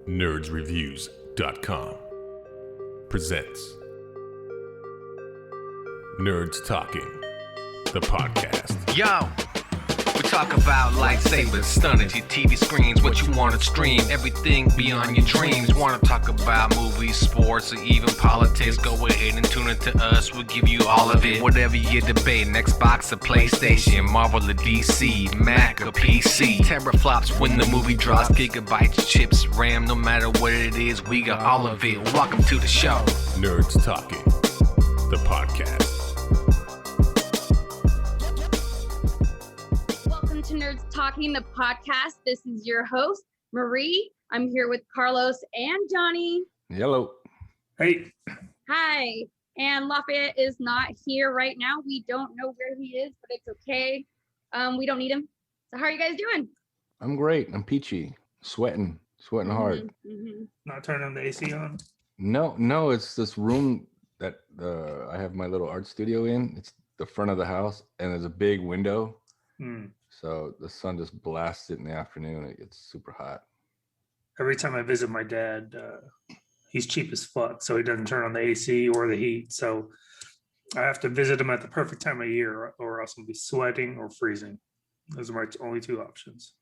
nerdsreviews.com presents Nerds Talking, the podcast. Yo, we talk about lightsabers, stunning your TV screens, what you want to stream, everything beyond your dreams. Want to talk about movies, sports, or even politics? Go ahead and tune into us, we'll give you all of it. Whatever you're debating, Xbox or PlayStation, Marvel or DC, Mac or PC. Teraflops when the movie drops, gigabytes, chips, RAM, no matter what it is, we got all of it. Welcome to the show. Nerds Talking, the podcast. Welcome to Nerds Talking, the podcast. This is your host, Marie. I'm here with Carlos and Johnny. Hello. Hey. Hi. And Lafayette is not here right now. We don't know where he is, but it's okay. We don't need him. So how are you guys doing? I'm great. I'm peachy. Sweating hard. Mm-hmm. Not turning the AC on? No, it's this room that I have my little art studio in. It's the front of the house, and there's a big window. So the sun just blasts it in the afternoon. It gets super hot. Every time I visit my dad, he's cheap as fuck, so he doesn't turn on the AC or the heat. So I have to visit him at the perfect time of year, or else I'll be sweating or freezing. Those are my only two options.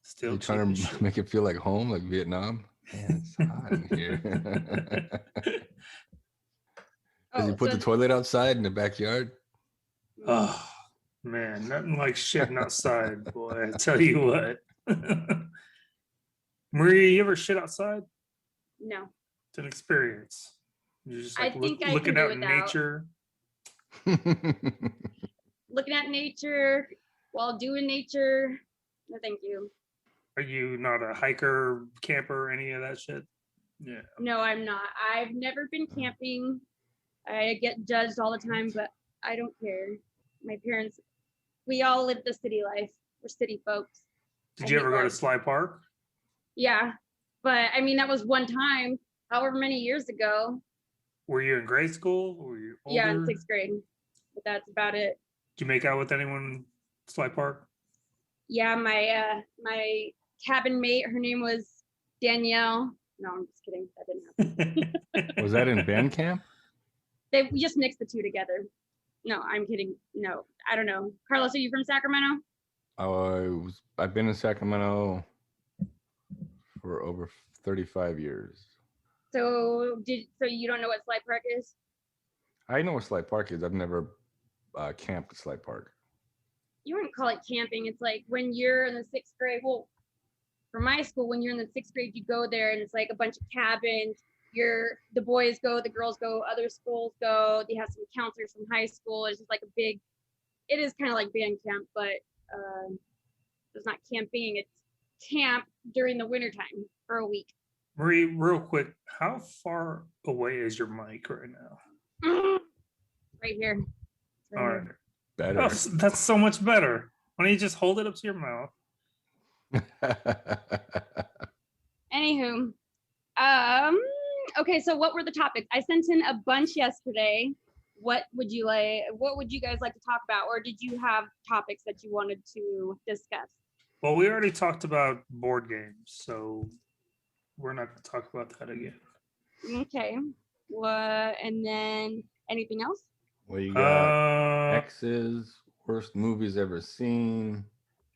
Still you trying to make it feel like home, like Vietnam? Man, it's hot in here. Did you put the toilet outside in the backyard? Oh, man, nothing like shitting outside, boy. I tell you what. Marie, you ever shit outside? No. It's an experience. You're just like looking out in nature. Looking at nature while doing nature. No, thank you. Are you not a hiker, camper, any of that shit? Yeah. No, I'm not. I've never been camping. I get judged all the time, but I don't care. My parents, we all live the city life. We're city folks. Did you ever go to Sly Park? Yeah, but I mean, that was one time, however many years ago. Were you in grade school? Or were you older? Yeah, in 6th grade. But that's about it. Did you make out with anyone in Sly Park? Yeah, my cabin mate, her name was Danielle. No, I'm just kidding. That didn't happen. Was that in band camp? We just mixed the two together. No, I'm kidding. No, I don't know. Carlos, are you from Sacramento? I've been in Sacramento for over 35 years. So you don't know what Sly Park is? I know what Sly Park is. I've never camped at Sly Park. You wouldn't call it camping. It's like when you're in the 6th grade. Well, for my school, when you're in the 6th grade, you go there and it's like a bunch of cabins. The boys go, the girls go, other schools go. They have some counselors from high school. It's just like it is kind of like band camp, but it's not camping. It's camp during the wintertime for a week. Marie, real quick, how far away is your mic right now? Right here. All right. Better. Oh, that's so much better. Why don't you just hold it up to your mouth? Anywho, okay, so what were the topics? I sent in a bunch yesterday. What would you guys like to talk about? Or did you have topics that you wanted to discuss? Well, we already talked about board games, so we're not going to talk about that again. Okay. And then anything else? Well, you got exes, worst movies ever seen,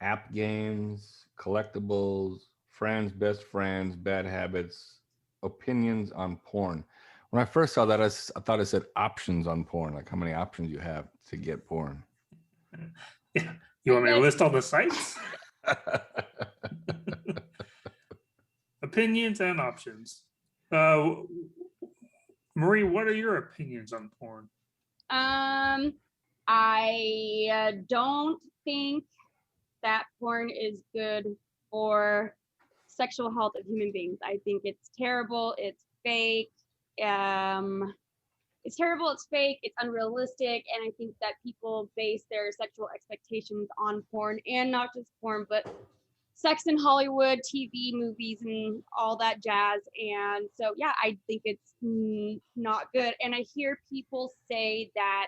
app games, collectibles, friends, best friends, bad habits, opinions on porn. When I first saw that, I thought it said options on porn, like how many options you have to get porn. Yeah. You want me to list all the sites? Opinions and options. Marie, what are your opinions on porn? I don't think that porn is good for sexual health of human beings. I think it's terrible. It's fake. It's terrible. It's fake. It's unrealistic. And I think that people base their sexual expectations on porn, and not just porn, but sex in Hollywood, TV, movies, and all that jazz. And so, yeah, I think it's not good. And I hear people say that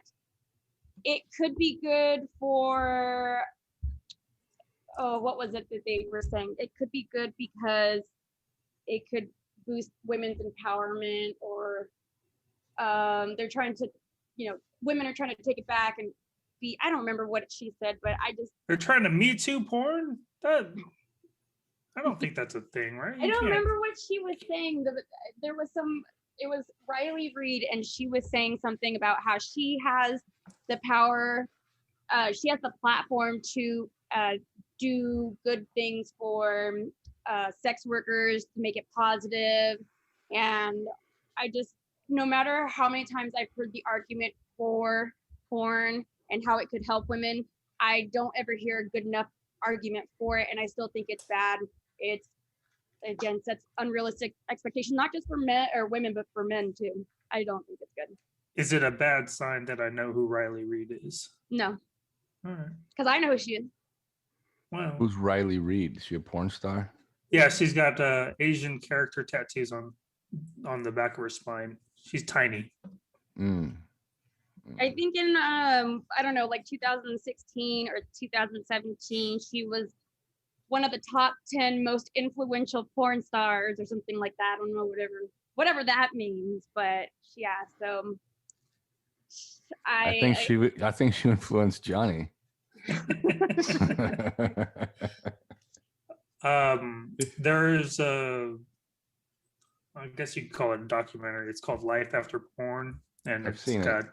it could be good for, what was it that they were saying? It could be good because it could boost women's empowerment, or they're trying to, women are trying to take it back and be, I don't remember what she said, but they're trying to Me Too porn? I don't think that's a thing, right? I don't remember what she was saying. There was it was Riley Reid, and she was saying something about how she has the power, she has the platform to do good things for sex workers, to make it positive. And no matter how many times I've heard the argument for porn and how it could help women, I don't ever hear a good enough argument for it, and I still think it's bad. It's, again, sets unrealistic expectations, not just for men or women, but for men too. I don't think it's good. Is it a bad sign that I know who Riley Reid is? No. All right. Because I know who she is. Well, Who's Riley Reid? Is she a porn star? yeah, she's got Asian character tattoos on the back of her spine. She's tiny. I think in I don't know, like 2016 or 2017, she was one of the top 10 most influential porn stars or something like that. I don't know, whatever that means, but yeah. So I think she influenced Johnny. There's I guess you could call it a documentary. It's called Life After Porn, and I've seen it.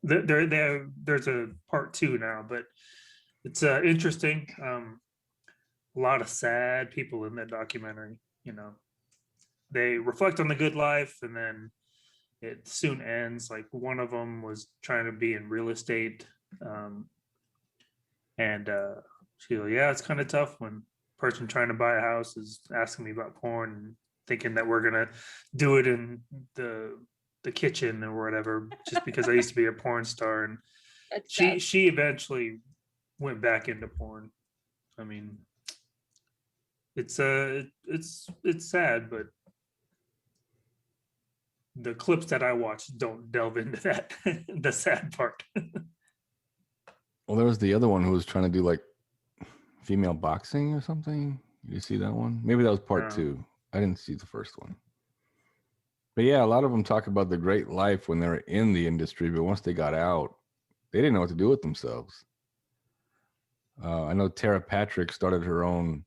There's a part 2 now, but it's interesting. A lot of sad people in that documentary. They reflect on the good life, and then it soon ends. Like, one of them was trying to be in real estate, and she goes, "Yeah, it's kind of tough when a person trying to buy a house is asking me about porn and thinking that we're gonna do it in the kitchen or whatever, just because I used to be a porn star." And she eventually went back into porn. I mean, it's sad, but the clips that I watch don't delve into that the sad part. Well, there was the other one who was trying to do like female boxing or something. Did you see that one? Maybe that was part 2. I didn't see the first one. But yeah, a lot of them talk about the great life when they were in the industry, but once they got out, they didn't know what to do with themselves. I know Tara Patrick started her own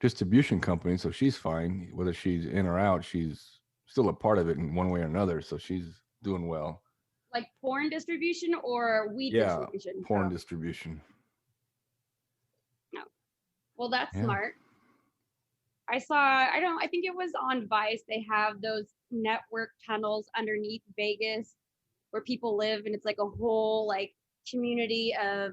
distribution company, so she's fine. Whether she's in or out, she's still a part of it in one way or another, so she's doing well. Like porn distribution or weed distribution? Yeah, porn distribution. No. Well, that's smart. I think it was on Vice. They have those network tunnels underneath Vegas where people live, and it's like a whole like community of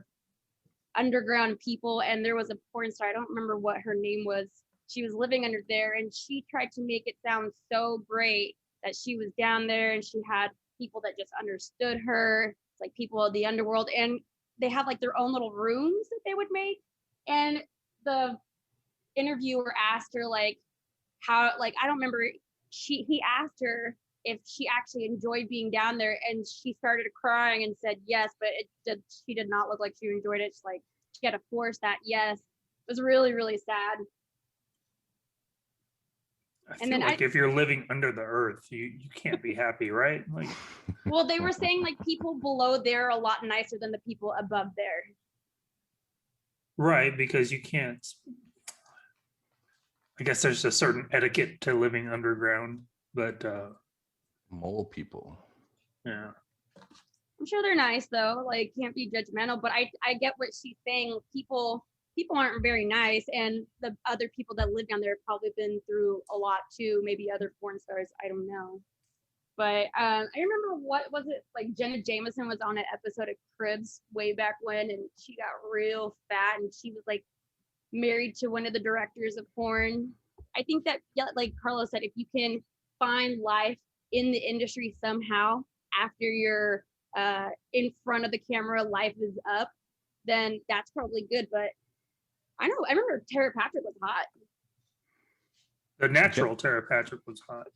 underground people. And there was a porn star, I don't remember what her name was. She was living under there, and she tried to make it sound so great that she was down there, and she had people that just understood her, like people of the underworld, and they had like their own little rooms that they would make. And the interviewer asked her like how, like, I don't remember, he asked her if she actually enjoyed being down there, and she started crying and said yes, but she did not look like she enjoyed it. She's like, she had to force that yes. It was really, really sad. I feel like if you're living under the earth, you can't be happy, right? Like, well, they were saying like people below there are a lot nicer than the people above there. Right, because you can't. I guess there's a certain etiquette to living underground, but mole people. Yeah. I'm sure they're nice though. Like, can't be judgmental, but I get what she's saying. People aren't very nice, and the other people that live down there have probably been through a lot too. Maybe other porn stars, I don't know. But I remember, what was it, like Jenna Jameson was on an episode of Cribs way back when, and she got real fat, and she was like married to one of the directors of porn. I think that, yeah, like Carlos said, if you can find life in the industry somehow after you're in front of the camera, life is up, then that's probably good. But I remember Tara Patrick was hot. The natural Tara Patrick was hot.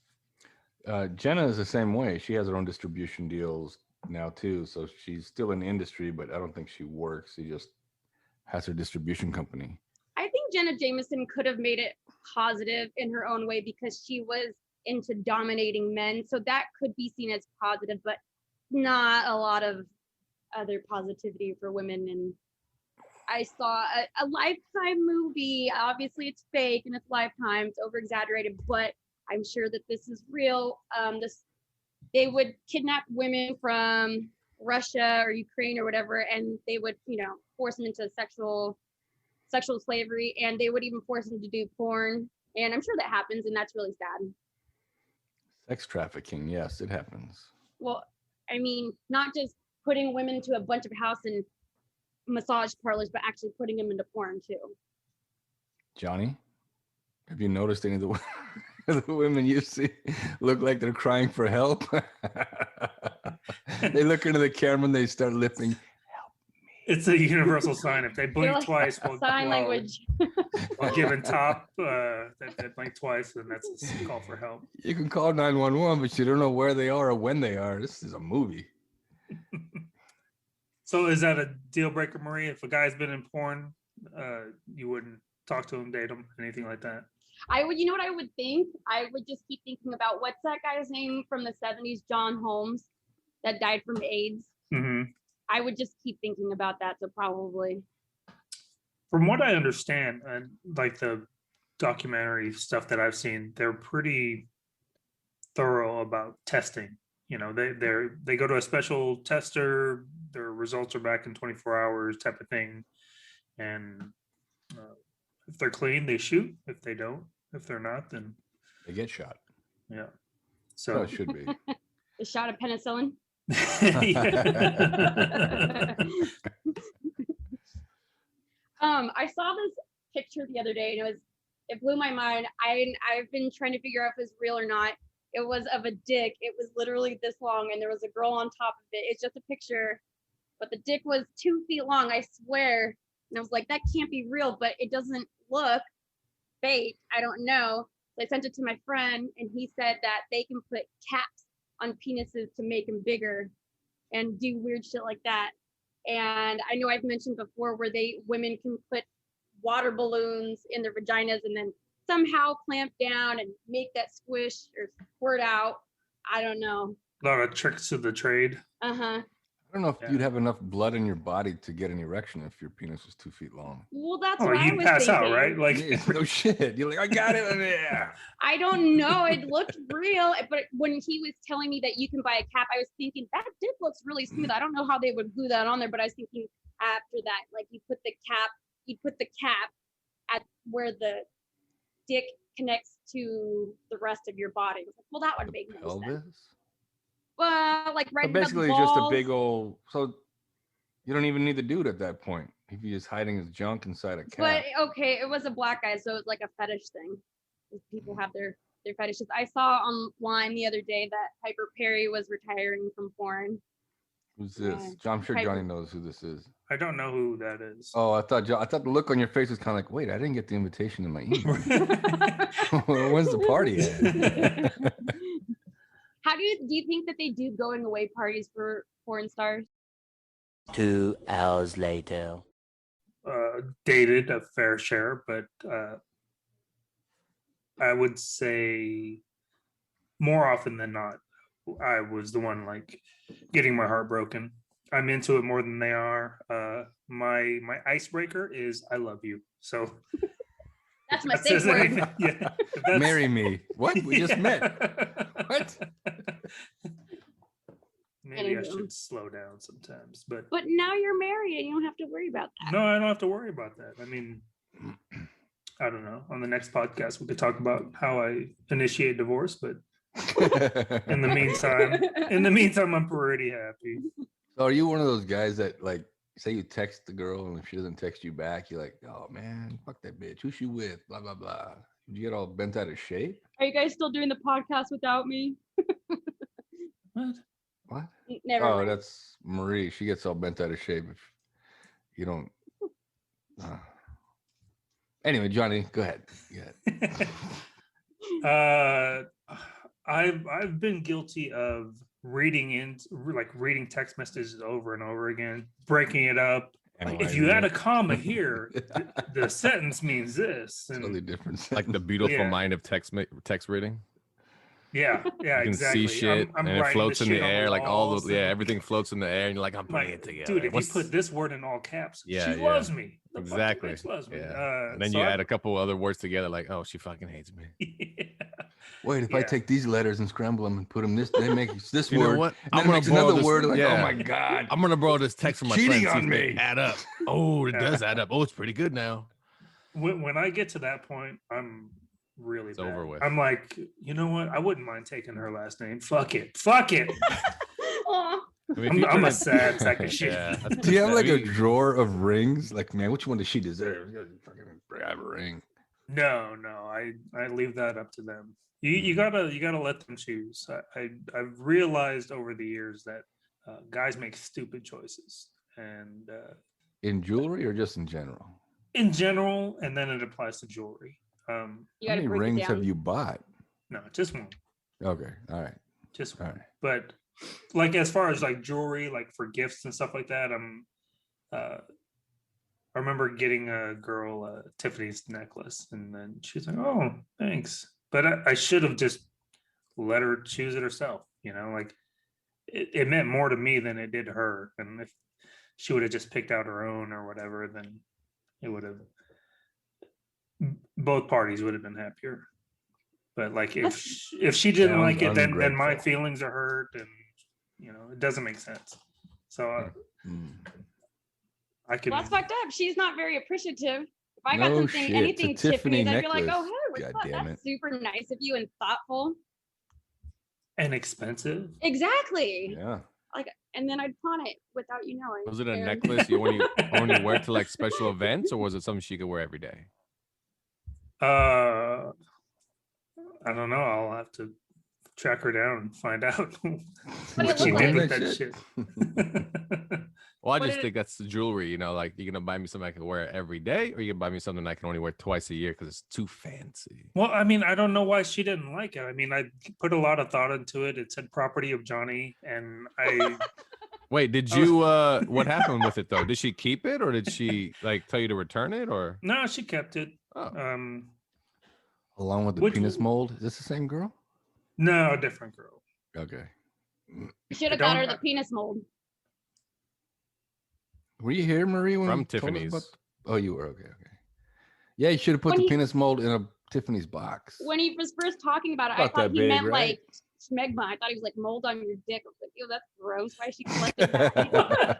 Jenna is the same way. She has her own distribution deals now too, so she's still in the industry, but I don't think she works. She just has her distribution company. I think Jenna Jameson could have made it positive in her own way because she was into dominating men. So that could be seen as positive, but not a lot of other positivity for women. And I saw a Lifetime movie. Obviously, it's fake and it's Lifetime. It's over exaggerated, but I'm sure that this is real. They would kidnap women from Russia or Ukraine or whatever, and they would, force them into sexual slavery, and they would even force them to do porn. And I'm sure that happens, and that's really sad. Sex trafficking, yes, it happens. Well, I mean, not just putting women into a bunch of house and massage parlors, but actually putting them into porn too. Johnny, have you noticed any of the women you see look like they're crying for help? They look into the camera and they start lifting. Help me. It's a universal sign. If they blink Like twice, sign language. while giving top, they blink twice, and that's a call for help. You can call 911, but you don't know where they are or when they are. This is a movie. So is that a deal breaker, Marie? If a guy's been in porn, you wouldn't talk to him, date him, anything like that? I would, what I would think? I would just keep thinking about what's that guy's name from the 70s, John Holmes, that died from AIDS. Mm-hmm. I would just keep thinking about that. So probably. From what I understand, and like the documentary stuff that I've seen, they're pretty thorough about testing. They go to a special tester, their results are back in 24 hours type of thing. And if they're clean, they shoot. If they don't, if they're not, then they get shot. Yeah. So it should be. A shot of penicillin. I saw this picture the other day and it blew my mind. I've been trying to figure out if it's real or not. It was of a dick. It was literally this long and there was a girl on top of it. It's just a picture, but the dick was 2 feet long, I swear. And I was like, that can't be real, but it doesn't look fake. I don't know. So I sent it to my friend and he said that they can put caps on penises to make them bigger and do weird shit like that. And I know I've mentioned before where women can put water balloons in their vaginas and then somehow clamp down and make that squish or squirt out. I don't know. A lot of tricks of the trade. Uh-huh. I don't know if you'd have enough blood in your body to get an erection if your penis was 2 feet long. Well, that's what I you'd was pass thinking. out, right? Like no shit. You're like, I got it. Yeah. I don't know. It looked real, but when he was telling me that you can buy a cap, I was thinking that dick looks really smooth. I don't know how they would glue that on there, but I was thinking after that, like you put the cap at where the dick connects to the rest of your body. Well, that would make no sense. Well, like right. So basically, just a big old. So you don't even need the dude at that point. If he's just hiding his junk inside a cap. But okay, it was a black guy, so it was like a fetish thing. People have their fetishes. I saw online the other day that Piper Perry was retiring from porn. Who's this? I'm sure Johnny knows who this is. I don't know who that is. Oh, I thought the look on your face was kind of like, wait, I didn't get the invitation in my email. When's the party at? How do you think that they do going away parties for porn stars? 2 hours later. Dated a fair share, but I would say more often than not, I was the one like getting my heart broken. I'm into it more than they are. My icebreaker is I love you. So that's my safe word. Yeah, marry me. What? We just met. What? Maybe I should slow down sometimes, but now you're married and you don't have to worry about that. No, I don't have to worry about that. I mean, I don't know. On the next podcast, we could talk about how I initiate divorce, but in the meantime, I'm pretty happy. So are you one of those guys that like say you text the girl and if she doesn't text you back, you're like, oh man, fuck that bitch. Who's she with? Blah, blah, blah. You get all bent out of shape? Are you guys still doing the podcast without me? What? Never mind. That's Marie. She gets all bent out of shape if you don't. Anyway, Johnny, go ahead. I've been guilty of reading text messages over and over again, breaking it up, Like, if you add a comma here, the sentence means this. And, Totally different. Like the beautiful Yeah. mind of text reading. yeah, You can exactly. see shit I'm and it writing floats the in the shit on air, like all walls the and- everything floats in the air, and you're like, I'm putting it together. Dude, if What's- you put this word in all caps, Yeah, she yeah. loves me. The fucking exactly. bitch loves me. Yeah. And then so you I- add a couple other words together, like, oh, she fucking hates me. Yeah. Wait, if I Yeah. take these letters and scramble them and put them this, they make this You know word. what? And I'm then it gonna makes borrow another this- word. Like, yeah. oh my god, I'm gonna borrow this text from my Cheating friend. See on if they me. add up. Oh, it Yeah. does add up. Oh, it's pretty good now. When I get to that point, I'm really It's bad. over with. I'm like, you know what? I wouldn't mind taking her last name. Fuck it. Fuck it. Aw. I mean, if you I'm a turn- sad sack of shit. Yeah, that's do you have pretty like sad. a drawer of rings? Like, man, which one does she deserve? Fucking grab a ring. No, I leave that up to them. You gotta let them choose. I've realized over the years that guys make stupid choices, and In jewelry or just in general? in general, and then it applies to jewelry. You How gotta many break it rings down. have you bought? No, just one, Okay, all right, just all one. right. But like as far as like jewelry, like for gifts and stuff like that, I remember getting a girl a Tiffany's necklace, and then she's like, "Oh, thanks," but I should have just let her choose it herself. You know, like it meant more to me than it did to her. And if she would have just picked out her own or whatever, then it would have both parties would have been happier. But like if she didn't Sounds like it, then my ungrateful. feelings are hurt, and you know it doesn't make sense. So Mm. I could. Well, that's fucked up. She's not very appreciative. If I got No something, shit, anything it's a Tiffany Tiffany's, I'd be like, oh, necklace. hey, what's God up? damn That's it. super nice of you and thoughtful. And expensive. Exactly. Yeah. And then I'd pawn it without you knowing. Was it a And- necklace you only wear to like special events, or was it something she could wear every day? I don't know. I'll have to track her down and find out But what it she looked did like- with that shit. Well, I What just did it- think that's the jewelry, you know, like you're gonna buy me something I can wear every day, or you can buy me something I can only wear twice a year because it's too fancy. Well, I mean, I don't know why she didn't like it. I mean, I put a lot of thought into it. It said property of Johnny, and I Wait, did I was- you what happened with it though? Did she keep it, or did she like tell you to return it, or no, she kept it. oh. Along with the Which- penis mold. Is this the same girl? No, different girl. Okay. You should I have got her don't- the penis mold. Were you here, Marie? When From you told us Tiffany's. about- Oh, you were. Okay. Okay. Yeah, you should have put When the he- penis mold in a Tiffany's box. When he was first talking about it, I About thought that he big, meant right? like smegma. I thought he was like mold on your dick. I was like, ew, that's gross. Why is she collecting that?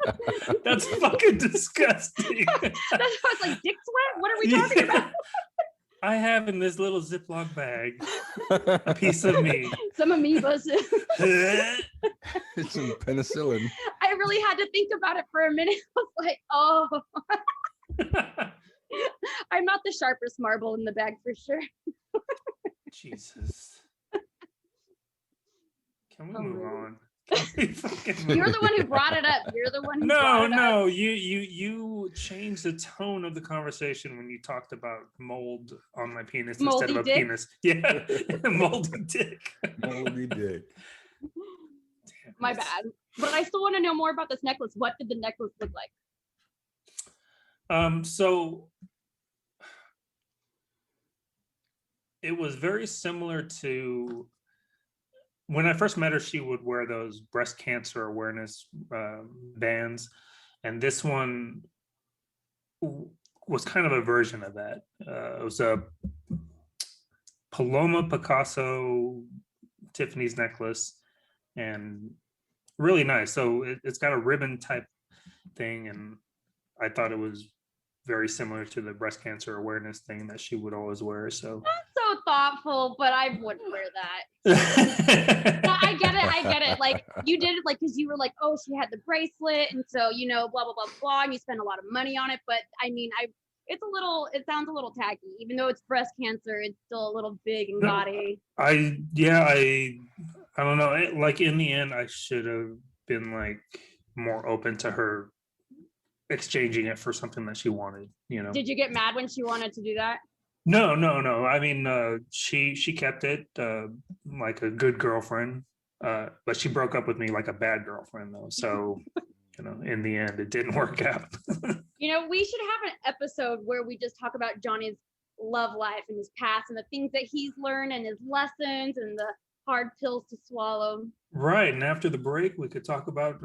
That's fucking disgusting. That's why I was like, dick sweat? What are we talking about? I have in this little Ziploc bag a piece of me. Some amoebas. It's some penicillin. I really had to think about it for a minute. I was like, oh, I'm not the sharpest marble in the bag for sure. Jesus. Can we Oh, move really? on? Can we fucking move You're the one who brought it up. You're the one who No, brought it up. no, you changed the tone of the conversation when you talked about mold on my penis instead Moldy of a dick? penis. Yeah, moldy dick. Moldy dick. Damn My it. bad. But I still want to know more about this necklace. What did the necklace look like? So it was very similar to when I first met her. She would wear those breast cancer awareness bands, and this one was kind of a version of that. It was a Paloma Picasso Tiffany's necklace, and really nice. So it's got a ribbon type thing, and I thought it was very similar to the breast cancer awareness thing that she would always wear. So So thoughtful, but I wouldn't wear that. No, I get it. I get it. Like you did it, like because you were like, oh, she had the bracelet, and so you know, blah blah blah blah, and you spend a lot of money on it. But I mean, it sounds a little tacky, even though it's breast cancer. It's still a little big and No. gaudy. I don't know. Like in the end, I should have been like more open to her exchanging it for something that she wanted. You know. Did you get mad when she wanted to do that? No. I mean, she kept it like a good girlfriend, but she broke up with me like a bad girlfriend though. So in the end, it didn't work out. We should have an episode where we just talk about Johnny's love life and his past and the things that he's learned and his lessons and the hard pills to swallow. Right. And after the break, we could talk about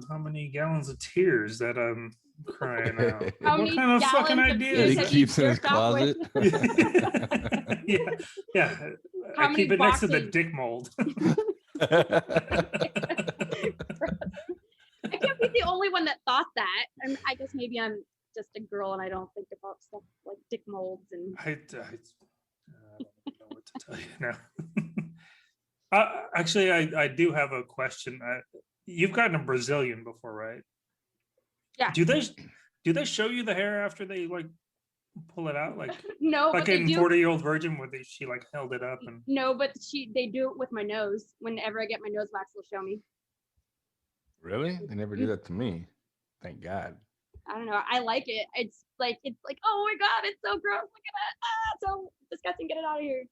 how many gallons of tears that I'm crying out. How What many kind of fucking gallons of idea tears is He have that? you keeps in his jerked off with? closet. Yeah. How I many keep it next to the boxes? dick mold. I can't be the only one that thought that. And I guess maybe I'm just a girl and I don't think about stuff like dick molds and I don't know what to tell you now. Actually, I do have a question. You've gotten a Brazilian before, right? Yeah. Do they show you the hair after they like pull it out, like no, but they in do. 40-Year-Old Virgin, where she like held it up and No, but they do it with my nose. Whenever I get my nose waxed, they'll show me. Really? They never do that to me. Thank God. I don't know. I like it. It's like, oh my God, it's so gross. Look at that. It's so disgusting. Get it out of here.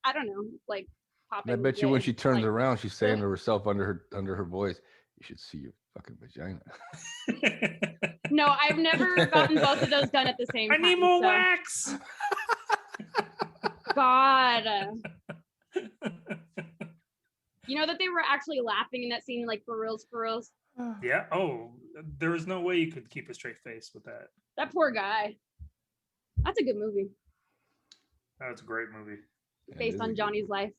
I don't know. It's like popping. And I bet you when she turns like, around, she's saying to herself under her voice, "You should see your fucking vagina." No, I've never gotten both of those done at the same I time. need more so- wax. God. You know that they were actually laughing in that scene, like for reals, for reals. Yeah. Oh, there was no way you could keep a straight face with that. That poor guy. That's a good movie That's a great movie. based on Johnny's life.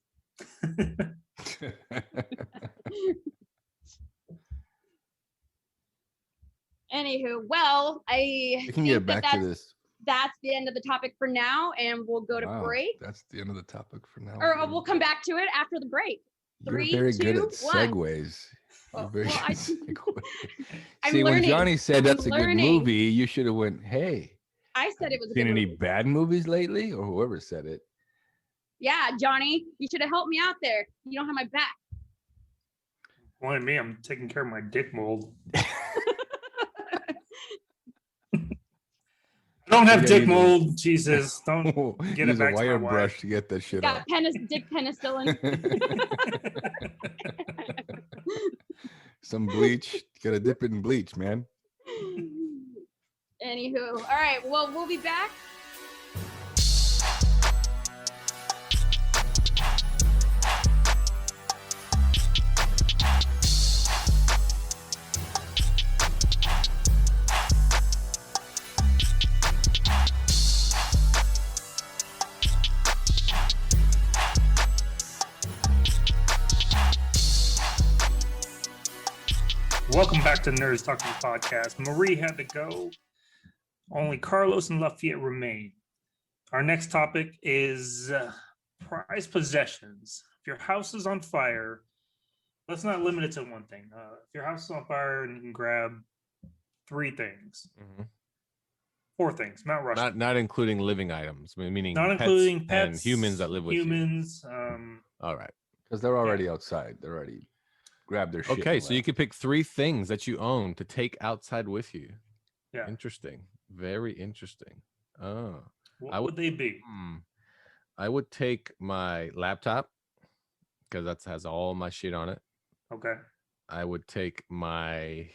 Anywho, well, I We can think get back to this. that's the end of the topic for now, and we'll go to Wow, break, that's the end of the topic for now. or we'll come back to it after the break. You're 3, very good 2, at 1. segues. You're Oh, very well, good I- at segues. I'm See, when learning. Johnny said I'm that's a good learning. movie, you should have went, "Hey, I said it was a seen good any movie. bad movies lately?" Or whoever said it. Yeah, Johnny, you should have helped me out there. You don't have my back. Only me, I'm taking care of my dick mold. I don't have Yeah, dick you do. mold. Jesus, don't get it Use back a to my wire wife. brush to get that shit Got off. dick penicillin. Some bleach. Gotta dip it in bleach, man. Anywho, all right. Well, we'll be back. Welcome back to Nerds Talking Podcast. Marie had to go. Only Carlos and Lafayette remain. Our next topic is prized possessions. If your house is on fire, let's not limit it to one thing. If your house is on fire and you can grab 3 things, 4 things, Mount Rushmore. Not including living items, meaning Not pets including pets, and humans that live with humans. you. All right. Because they're already outside. They're already grabbed their shit. Okay, and so you left. could pick 3 things that you own to take outside with you. Yeah. Interesting. Very interesting. Oh. What would they be? I would take my laptop because that has all my shit on it. Okay. I would take my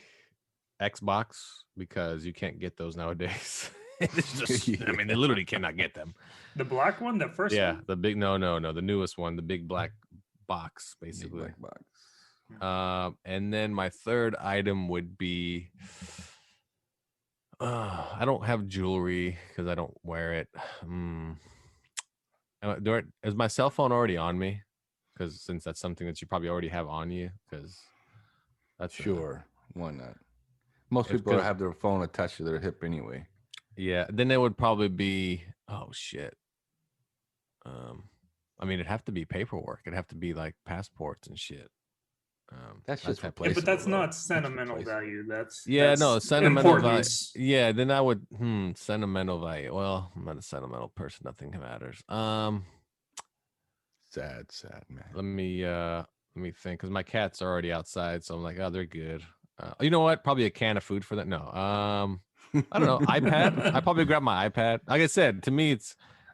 Xbox because you can't get those nowadays. It's just, I mean, they literally cannot get them. The black one, the first Yeah, one? the big the newest one, the big black box, Big basically. black box. And then my third item would be I don't have jewelry because I don't wear it. Is my cell phone already on me? Because since that's something that you probably already have on you, because that's Sure. Why not? Most It's people 'cause- have their phone attached to their hip anyway. Yeah. Then it would probably be shit. I mean, it'd have to be paperwork. It'd have to be like passports and shit. That's just type of- Yeah, but that's replaceable, though. not sentimental replaceable. value. That's no, that's sentimental value. importance. Yeah, then I would sentimental value. Well, I'm not a sentimental person. Nothing matters. Sad, man. Let me think, because my cats are already outside, so I'm like, oh, they're good. You know what? Probably a can of food for that. No, I don't know. iPad. I probably grab my iPad. Like I said, to me,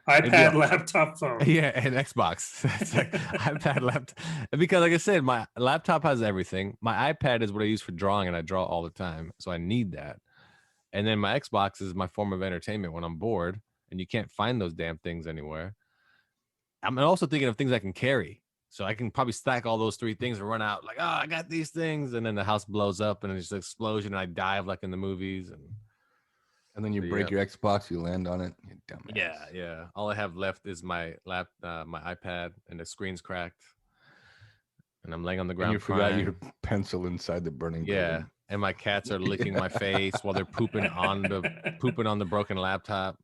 iPad, laptop, phone. Yeah, and Xbox. It's like iPad, laptop. Because like I said, my laptop has everything. My iPad is what I use for drawing, and I draw all the time, so I need that. And then my Xbox is my form of entertainment when I'm bored, and you can't find those damn things anywhere. I'm also thinking of things I can carry. So I can probably stack all those three things and run out like, oh, I got these things. And then the house blows up and it's just an explosion. And I dive like in the movies. And then you break your Xbox, you land on it. You dumbass. Yeah. All I have left is my my iPad, and the screen's cracked. And I'm laying on the ground. And you forgot your pencil inside the burning building. And my cats are licking my face while they're pooping on the broken laptop.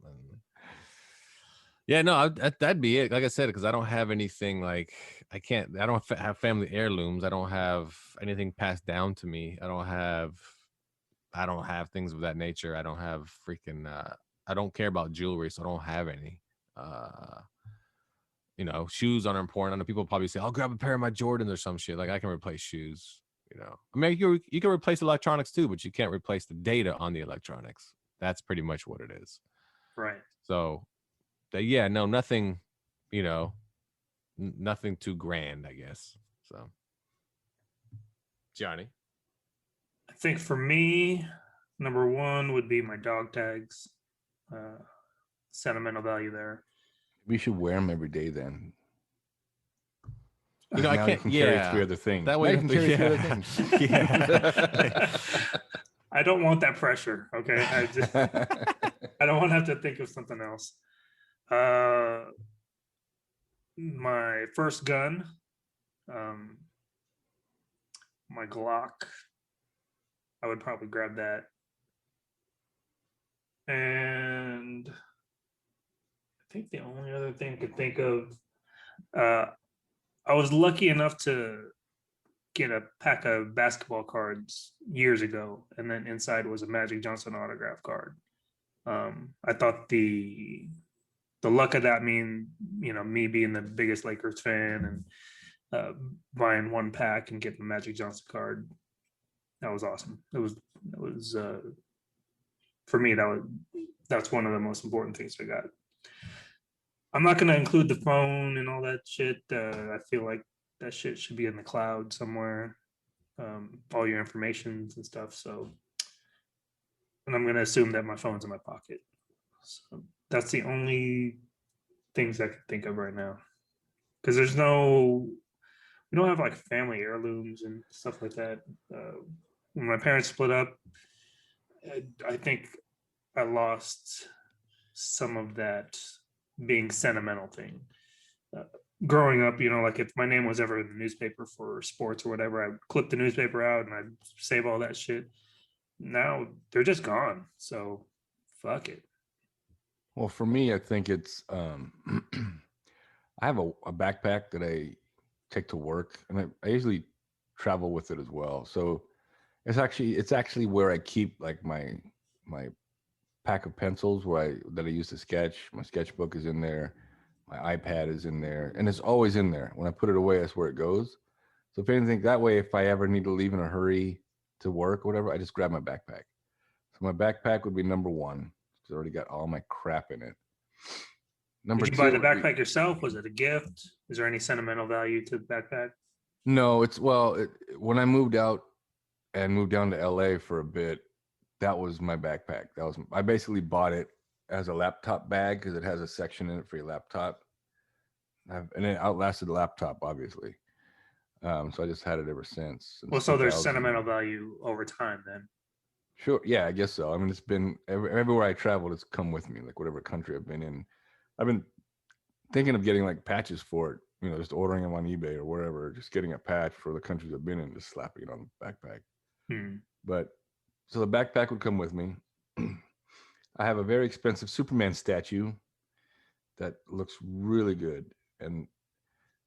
Yeah, no, that'd be it. Like I said, because I don't have anything like I don't have family heirlooms. I don't have anything passed down to me. I don't have things of that nature. I don't have freaking. I don't care about jewelry, so I don't have any. Shoes aren't important. I know people probably say, "I'll grab a pair of my Jordans or some shit." Like I can replace shoes. I mean, you can replace electronics too, but you can't replace the data on the electronics. That's pretty much what it is. Right. So. Yeah, no, nothing, nothing too grand, I guess. So, Johnny. I think for me, number one would be my dog tags. Sentimental value there. We should wear them every day then. I can't carry three other things. That way you can carry three other things. Yeah. I don't want that pressure. Okay. I don't want to have to think of something else. My first gun, my Glock, I would probably grab that. And I think the only other thing I could think of, I was lucky enough to get a pack of basketball cards years ago, and then inside was a Magic Johnson autograph card. I thought the luck of that me being the biggest Lakers fan and buying one pack and getting the Magic Johnson card, that was awesome. It was for me, that's one of the most important things I got. I'm not going to include the phone and all that shit. I feel like that shit should be in the cloud somewhere, all your information and stuff. So, and I'm going to assume that my phone's in my pocket. So that's the only things I can think of right now. Because we don't have like family heirlooms and stuff like that. When my parents split up, I think I lost some of that being sentimental thing. Growing up, like if my name was ever in the newspaper for sports or whatever, I'd clip the newspaper out and I'd save all that shit. Now they're just gone. So fuck it. Well, for me, I think it's I have a backpack that I take to work, and I usually travel with it as well. So it's actually where I keep like my pack of pencils that I use to sketch. My sketchbook is in there. My iPad is in there, and it's always in there. When I put it away, that's where it goes. So if anything, that way, if I ever need to leave in a hurry to work or whatever, I just grab my backpack. So my backpack would be number one. It's already got all my crap in it. Did you buy the backpack yourself? Was it a gift? Is there any sentimental value to the backpack? No, when I moved out and moved down to LA for a bit, that was my backpack. I basically bought it as a laptop bag because it has a section in it for your laptop. And it outlasted the laptop, obviously. So I just had it ever since. Well, so there's sentimental value over time then. Sure. Yeah, I guess so. I mean, it's been everywhere I traveled, it's come with me, like whatever country I've been in. I've been thinking of getting like patches for it, just ordering them on eBay or wherever, just getting a patch for the countries I've been in, just slapping it on the backpack. But so the backpack would come with me. I have a very expensive Superman statue that looks really good, and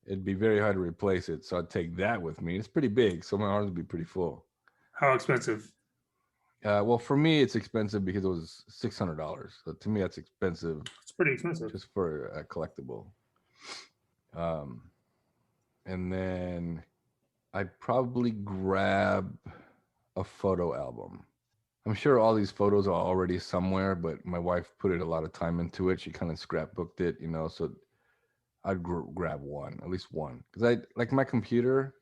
it'd be very hard to replace it. So I'd take that with me. It's pretty big, so my arms would be pretty full. How expensive? Well, for me, it's expensive because it was $600. So to me, that's expensive. It's pretty expensive. Just for a collectible. And then I'd probably grab a photo album. I'm sure all these photos are already somewhere, but my wife put a lot of time into it. She kind of scrapbooked it, so I'd grab one, at least one. Because I like my computer,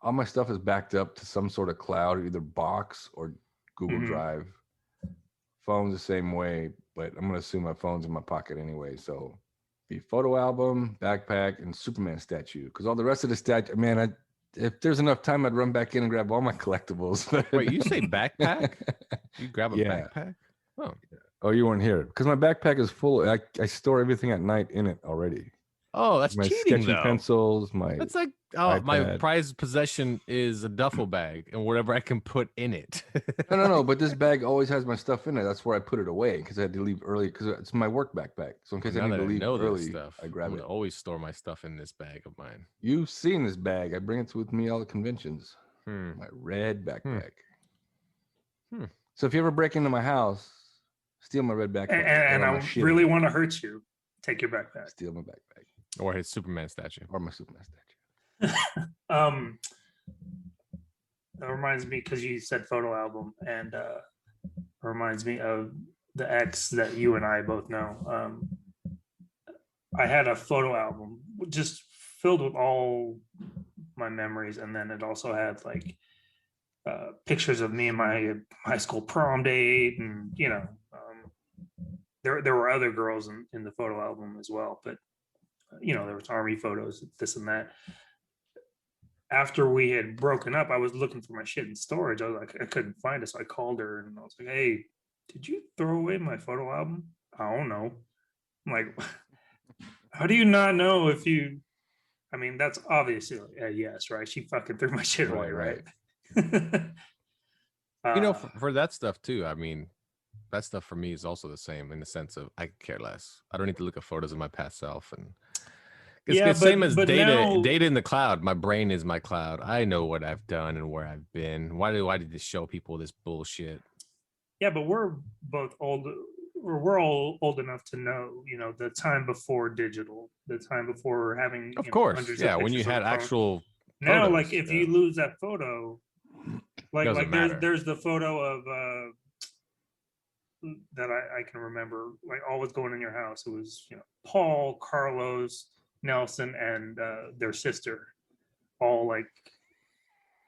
all my stuff is backed up to some sort of cloud, either box or Google Mhm. Drive. Phone's the same way, but I'm gonna assume my phone's in my pocket anyway. So be photo album, backpack, and Superman statue. Because all the rest of the statue, man, if there's enough time, I'd run back in and grab all my collectibles. Wait, you say backpack? You grab a Yeah. backpack? Oh, Oh, you weren't here because my backpack is full. I store everything at night in it already. oh, that's My cheating sketching though. pencils, my That's like, oh, my iPad. prized possession is a duffel bag and whatever I can put in it. No. But this bag always has my stuff in it. That's where I put it away because I had to leave early because it's my work backpack. So in case I Now need that to I leave know this early, stuff, I grab I'm it. gonna always store my stuff in this bag of mine. You've seen this bag. I bring it with me all the conventions. Hmm. My red backpack. Hmm. So if you ever break into my house, steal my red backpack. And Get all I my shit really in it. want to hurt you. Take your backpack. Steal my backpack Or his Superman statue. or my Superman statue. That reminds me because you said photo album, and reminds me of the ex that you and I both know. I had a photo album just filled with all my memories, and then it also had like pictures of me and my high school prom date, and there were other girls in the photo album as well, but there was army photos, this and that. After we had broken up, I was looking for my shit in storage. I was like, I couldn't find it, so I called her and I was like, "Hey, did you throw away my photo album?" "I don't know." I'm like, how do you not know if you? I mean, that's obviously a yes, right? She fucking threw my shit away, right? For that stuff too. I mean, that stuff for me is also the same in the sense of I care less. I don't need to look at photos of my past self, and it's the same as data in the cloud. My brain is my cloud. I know what I've done and where I've been. Why did this show people this bullshit? Yeah, but we're both old. We're all old enough to know, the time before digital, the time before having. Of course, hundreds yeah. of when you pictures had on the phone. actual. Now, photos, like if you lose that photo, like there's the photo of that I can remember, like all was going in your house. It was Paul, Carlos, Nelson, and their sister, all like.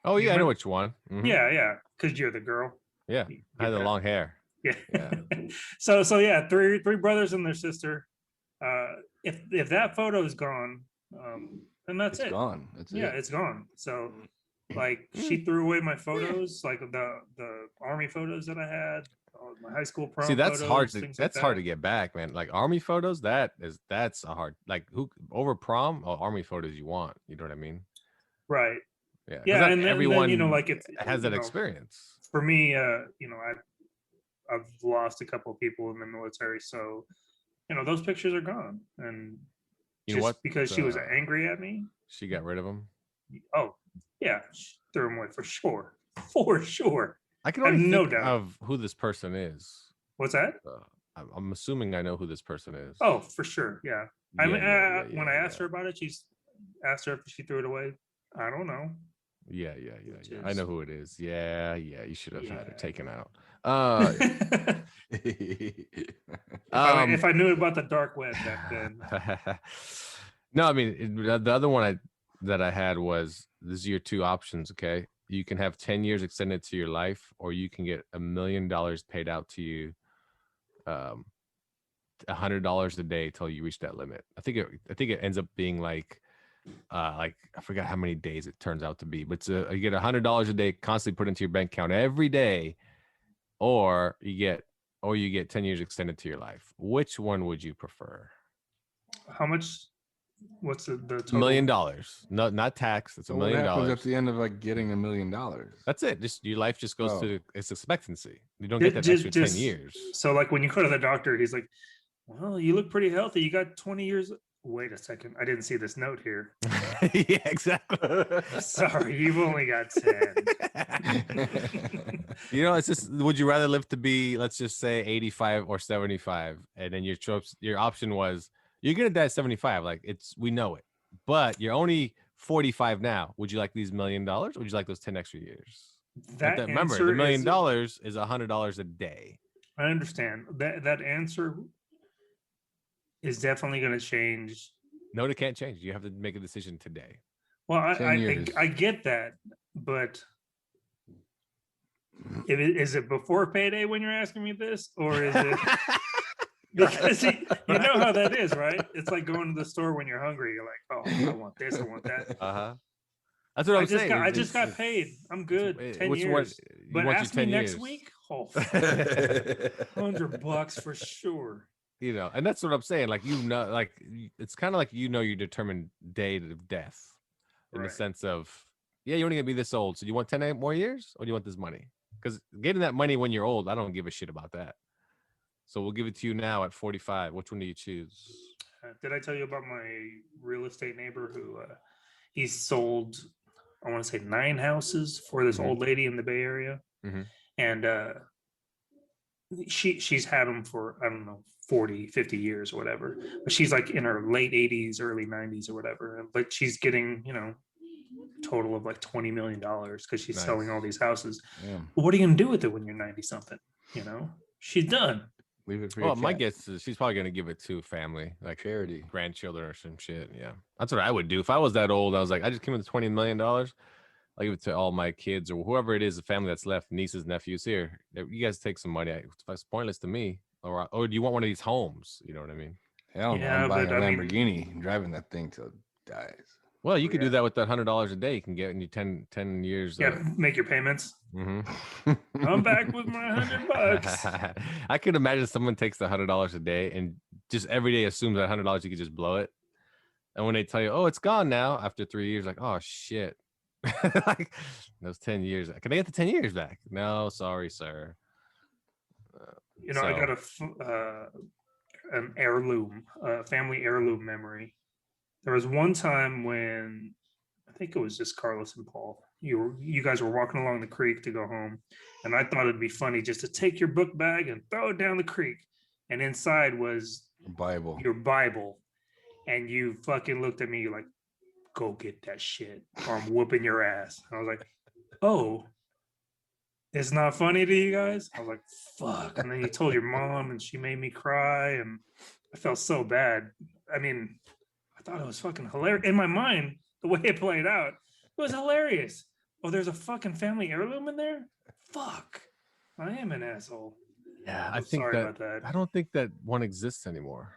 Oh yeah, I know which one. Mm-hmm. Yeah, because you're the girl. Yeah, I had the long hair. Yeah. So yeah, three brothers and their sister. If that photo is gone, then that's it's gone. It's gone. So like she threw away my photos, like the army photos that I had, my high school prom. See, that's photos, hard to get back, man. Like army photos, that's a hard, like who over prom or army photos you want. You know what I mean? Right. Yeah. Yeah, and everyone then, like it has that experience. For me, I've lost a couple of people in the military, so those pictures are gone, and because she was angry at me, she got rid of them. Oh yeah, she threw them away for sure. I can only no think doubt of who this person is. What's that? I'm assuming I know who this person is. Oh, for sure, yeah. I mean, when I asked her about it, she's asked her if she threw it away. I don't know. Yeah. I know who it is. Yeah. You should have had it taken out. If I knew about the dark web back then. No, I mean the other one that I had was, this is your two options. Okay, you can have 10 years extended to your life, or you can get $1 million paid out to you, $100 a day till you reach that limit. I think it ends up being like I forgot how many days it turns out to be, but you get $100 a day constantly put into your bank account every day, or you get 10 years extended to your life. Which one would you prefer? How much? What's the total? $1 million? No, not tax. It's $1 million. What happens at the end of like getting $1 million? That's it. Just your life just goes to its expectancy. You don't get that extra 10 years. So like when you go to the doctor, he's like, "Well, you look pretty healthy. You got 20 years." Wait a second. I didn't see this note here. Yeah, exactly. Sorry, you've only got 10. It's just, would you rather live to be, let's just say 85 or 75? And then your option was, you're going to die at 75. Like we know it, but you're only 45 now. Would you like these $1 million, or would you like those 10 extra years? That Remember, answer the $1 million is, is $100 a day. I understand that answer is definitely going to change. No, it can't change. You have to make a decision today. Well, 10 years. I get that, but is it before payday when you're asking me this, or is it because you know how that is, right? It's like going to the store when you're hungry. You're like, oh, I want this, I want that. That's what I'm saying. I just got paid. I'm good. 10 which years. one? But ask me 10 next years. week. Oh, $100 for sure. You know, and that's what I'm saying. Like, you know, like it's kind of like, you know, your determined date of death in the sense of, yeah, you're only gonna be this old. So you want 10 more years, or do you want this money? Because getting that money when you're old, I don't give a shit about that. So we'll give it to you now at 45. Which one do you choose? Did I tell you about my real estate neighbor who he sold, I want to say 9 houses for this old lady in the Bay Area, and she's had them for, I don't know, 40, 50 years or whatever, but she's like in her late 80s, early 90s or whatever, but she's getting, you know, a total of like $20 million because she's selling all these houses. But what are you gonna do with it when you're 90 something? You know, she's done. Leave it for Well, my guess is she's probably gonna give it to family, like charity, grandchildren or some shit. Yeah, that's what I would do if I was that old. I was like, I just came with $20 million. I'll give it to all my kids or whoever it is, the family that's left, nieces, nephews. Here, you guys take some money. It's pointless to me. Or do you want one of these homes? You know what I mean? Hell no, I'm buying a Lamborghini and driving that thing till it dies. Well, you could do that with that $100 a day. You can get in you 10 years. Yeah, make your payments. I'm back with my $100. I could imagine someone takes the $100 a day and just every day assumes that $100 you could just blow it. And when they tell you, oh, it's gone now after 3 years, like, oh shit. Like those 10 years. Can I get the 10 years back? No, sorry, sir. You know, I got an heirloom, family heirloom memory. There was one time when I think it was just Carlos and Paul. You guys were walking along the creek to go home, and I thought it'd be funny just to take your book bag and throw it down the creek, and inside was your Bible, and you fucking looked at me like, "Go get that shit, or I'm whooping your ass." And I was like, "Oh, it's not funny to you guys?" I was like, "Fuck!" And then you told your mom, and she made me cry, and I felt so bad. I mean, I thought it was fucking hilarious. In my mind, the way it played out, it was hilarious. Oh, there's a fucking family heirloom in there? Fuck. I am an asshole. Yeah, I'm sorry about that. I don't think that one exists anymore.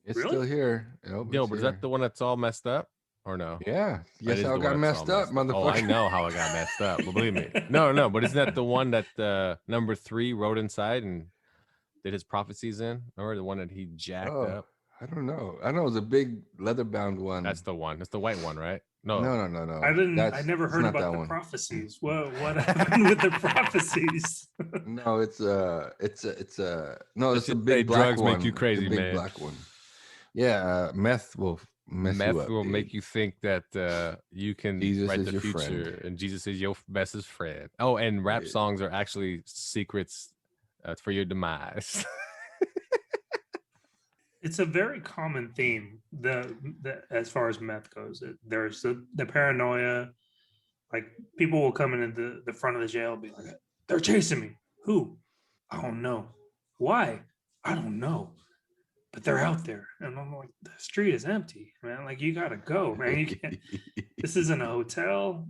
It's still here. Yo, but is that the one that's all messed up? Or no? Yeah. Yes, how it got messed up, motherfucker. Oh, I know how it got messed up. But believe me. No, but isn't that the one that number 3 wrote inside and did his prophecies in? Or the one that he jacked up? I don't know. I know it was a big leather bound one. That's the one. That's the white one, right? No. I never heard about the prophecies. What happened with the prophecies? No, it's a big black drugs one. make you crazy, big man. Black one. Yeah, meth will mess you up, will make you think that you can Jesus write is the your future, friend. and Jesus is your bestest friend. Oh, and rap songs are actually secrets for your demise. It's a very common theme. The as far as meth goes, there's the paranoia. Like people will come into the front of the jail and be like, "They're chasing me." Who? I don't know. Why? I don't know. But they're out there, and I'm like, the street is empty, man. Like you gotta go, man. You can't. This isn't a hotel.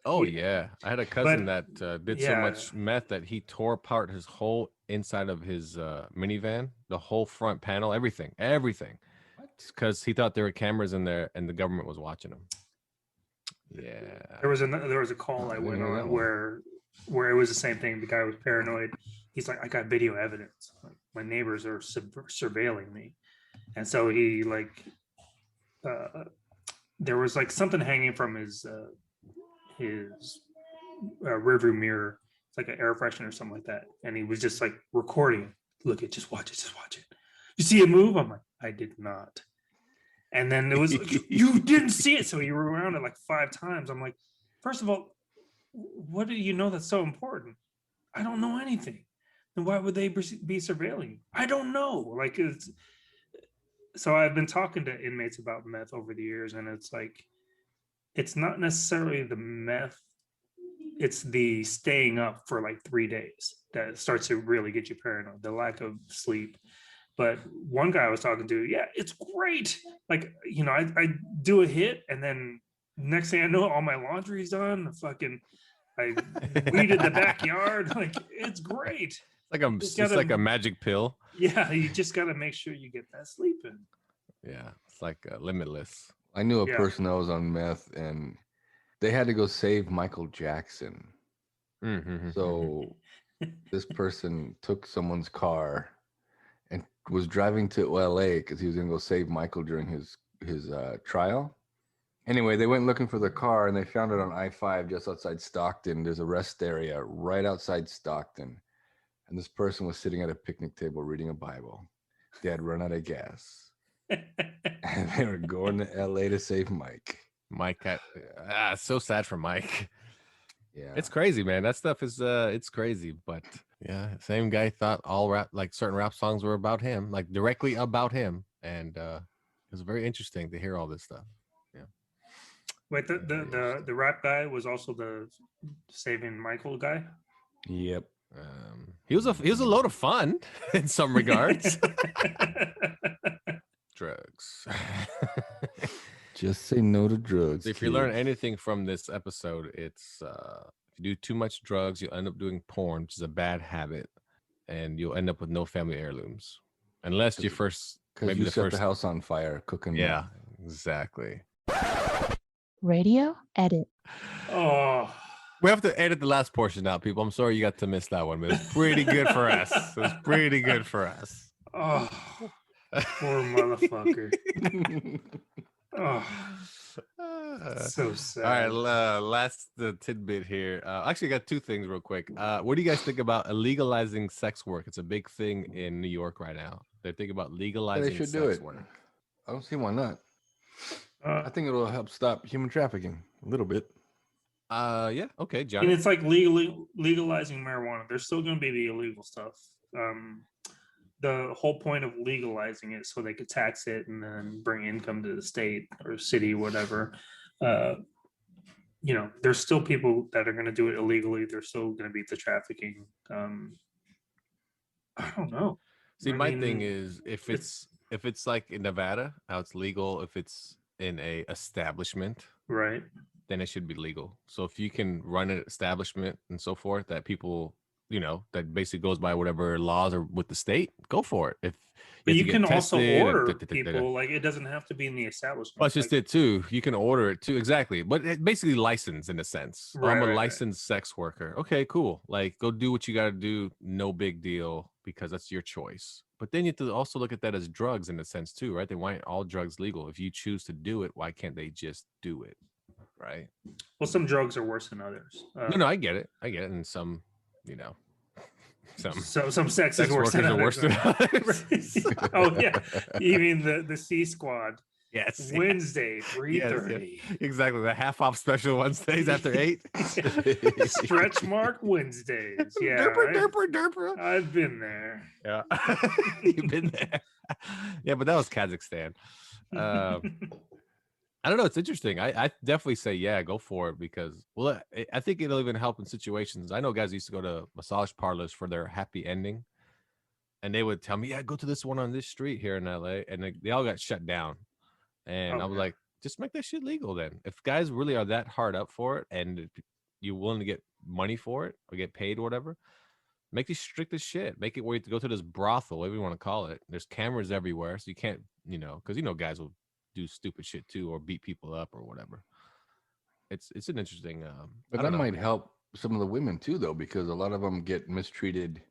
Oh yeah, I had a cousin that did so much meth that he tore apart his whole inside of his minivan, the whole front panel, everything, because he thought there were cameras in there and the government was watching him. Yeah, there was a call I went on where it was the same thing. The guy was paranoid. He's like, I got video evidence. Like, my neighbors are surveilling me, and so he like there was like something hanging from his rearview mirror. It's like an air freshener or something like that, and he was just like recording. Look, just watch it. You see it move? I'm like, I did not. And then it was like, you didn't see it, so he rewound it like 5 times. I'm like, first of all, what do you know that's so important? I don't know anything. Then why would they be surveilling you? I don't know. Like it's. So I've been talking to inmates about meth over the years, and it's like, it's not necessarily the meth it's the staying up for like 3 days that starts to really get you paranoid, the lack of sleep. But one guy I was talking to, yeah, it's great. Like, you know, I do a hit, and then next thing I know, all my laundry's done. I weeded the backyard. Like, it's great. It's like a magic pill. Yeah, you just got to make sure you get that sleep in. Yeah, it's like limitless. I knew a person that was on meth, and they had to go save Michael Jackson. So this person took someone's car and was driving to LA because he was going to go save Michael during his trial. Anyway, they went looking for the car, and they found it on I-5 just outside Stockton. There's a rest area right outside Stockton. And this person was sitting at a picnic table reading a Bible. They had run out of gas. And they were going to LA to save Mike. So sad for Mike. Yeah. It's crazy, man. That stuff is it's crazy. But yeah, same guy thought all rap, like certain rap songs were about him, like directly about him. And it was very interesting to hear all this stuff. Yeah. Wait, the rap guy was also the Saving Michael guy? Yep. He was a load of fun in some regards. Drugs. Just say no to drugs. So if you learn anything from this episode, it's if you do too much drugs, you'll end up doing porn, which is a bad habit, and you'll end up with no family heirlooms, unless you first because you set the house on fire cooking. Yeah, exactly. Radio edit. Oh. We have to edit the last portion out, people. I'm sorry you got to miss that one, but it's pretty good for us. It's pretty good for us. Oh, poor motherfucker. Oh, so sad. All right, last tidbit here. Actually, I got two things real quick. What do you guys think about legalizing sex work? It's a big thing in New York right now. They're thinking about legalizing they should sex do it. work. I don't see why not. I think it'll help stop human trafficking a little bit. Yeah, okay, Johnny. And it's like legalizing marijuana. There's still going to be the illegal stuff. The whole point of legalizing it so they could tax it and then bring income to the state or city, whatever. You know, there's still people that are going to do it illegally. They're still going to beat the trafficking. I don't know. See, my thing is if it's like in Nevada, how it's legal, if it's in a establishment, right, then it should be legal. So if you can run an establishment and so forth that people, you know, that basically goes by whatever laws are with the state, go for it. If but you can also order people, like it doesn't have to be in the establishment. Well, that's just it too. You can order it too, exactly. But it basically licensed in a sense. Right, I'm a licensed sex worker. Okay, cool. Like go do what you got to do. No big deal because that's your choice. But then you have to also look at that as drugs in a sense too, right? They want all drugs legal. If you choose to do it, why can't they just do it? Right. Well, some drugs are worse than others. No, I get it. And some, you know, some sex is worse than others. Oh yeah, you mean the C Squad? Yes. Wednesday, 3:30. Yes. Exactly. The half off special Wednesdays after 8. Stretch mark Wednesdays. Yeah. Derper. I've been there. Yeah. You've been there. Yeah, but that was Kazakhstan. I don't know. It's interesting. I definitely say, yeah, go for it because, well, I think it'll even help in situations. I know guys used to go to massage parlors for their happy ending. And they would tell me, yeah, go to this one on this street here in LA. And they all got shut down. And I was like, just make that shit legal then. If guys really are that hard up for it and you're willing to get money for it or get paid or whatever, make it strict as shit. Make it where you have to go to this brothel, whatever you want to call it. There's cameras everywhere. So you can't, you know, because, you know, guys will do stupid shit too or beat people up or whatever. It's an interesting but that might help some of the women too though, because a lot of them get mistreated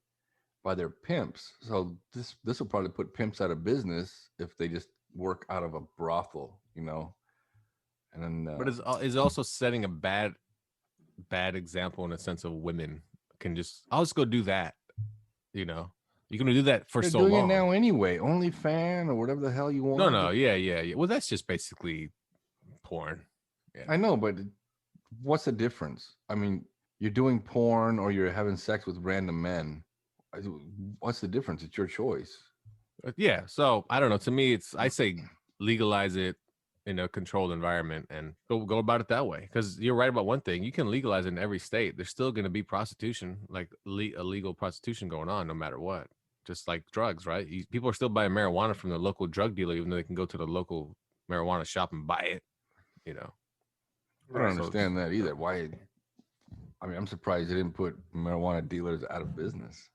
by their pimps. So this will probably put pimps out of business if they just work out of a brothel, you know. And then but is also setting a bad example in a sense of women can just I'll just go do that, you know. You're gonna do that for They're so doing long. it now anyway. OnlyFans or whatever the hell you want. No, yeah. Well, that's just basically porn. Yeah. I know, but what's the difference? I mean, you're doing porn or you're having sex with random men. What's the difference? It's your choice. Yeah. So I don't know. To me, I say legalize it in a controlled environment and go about it that way. Because you're right about one thing: you can legalize it in every state. There's still going to be prostitution, like illegal prostitution going on, no matter what. Just like drugs, right? People are still buying marijuana from the local drug dealer, even though they can go to the local marijuana shop and buy it. You know, I don't understand that either. Why? I mean, I'm surprised they didn't put marijuana dealers out of business.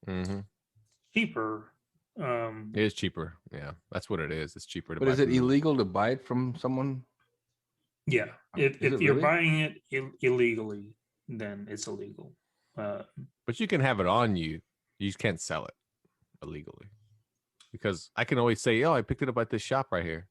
Mm-hmm. Cheaper. It is cheaper. Yeah, that's what it is. It's cheaper to But buy. is it from illegal to buy it from someone? Yeah. If Is it you're really? buying it illegally, then it's illegal. But you can have it on you. You just can't sell it illegally. Because I can always say, "Oh, I picked it up at this shop right here."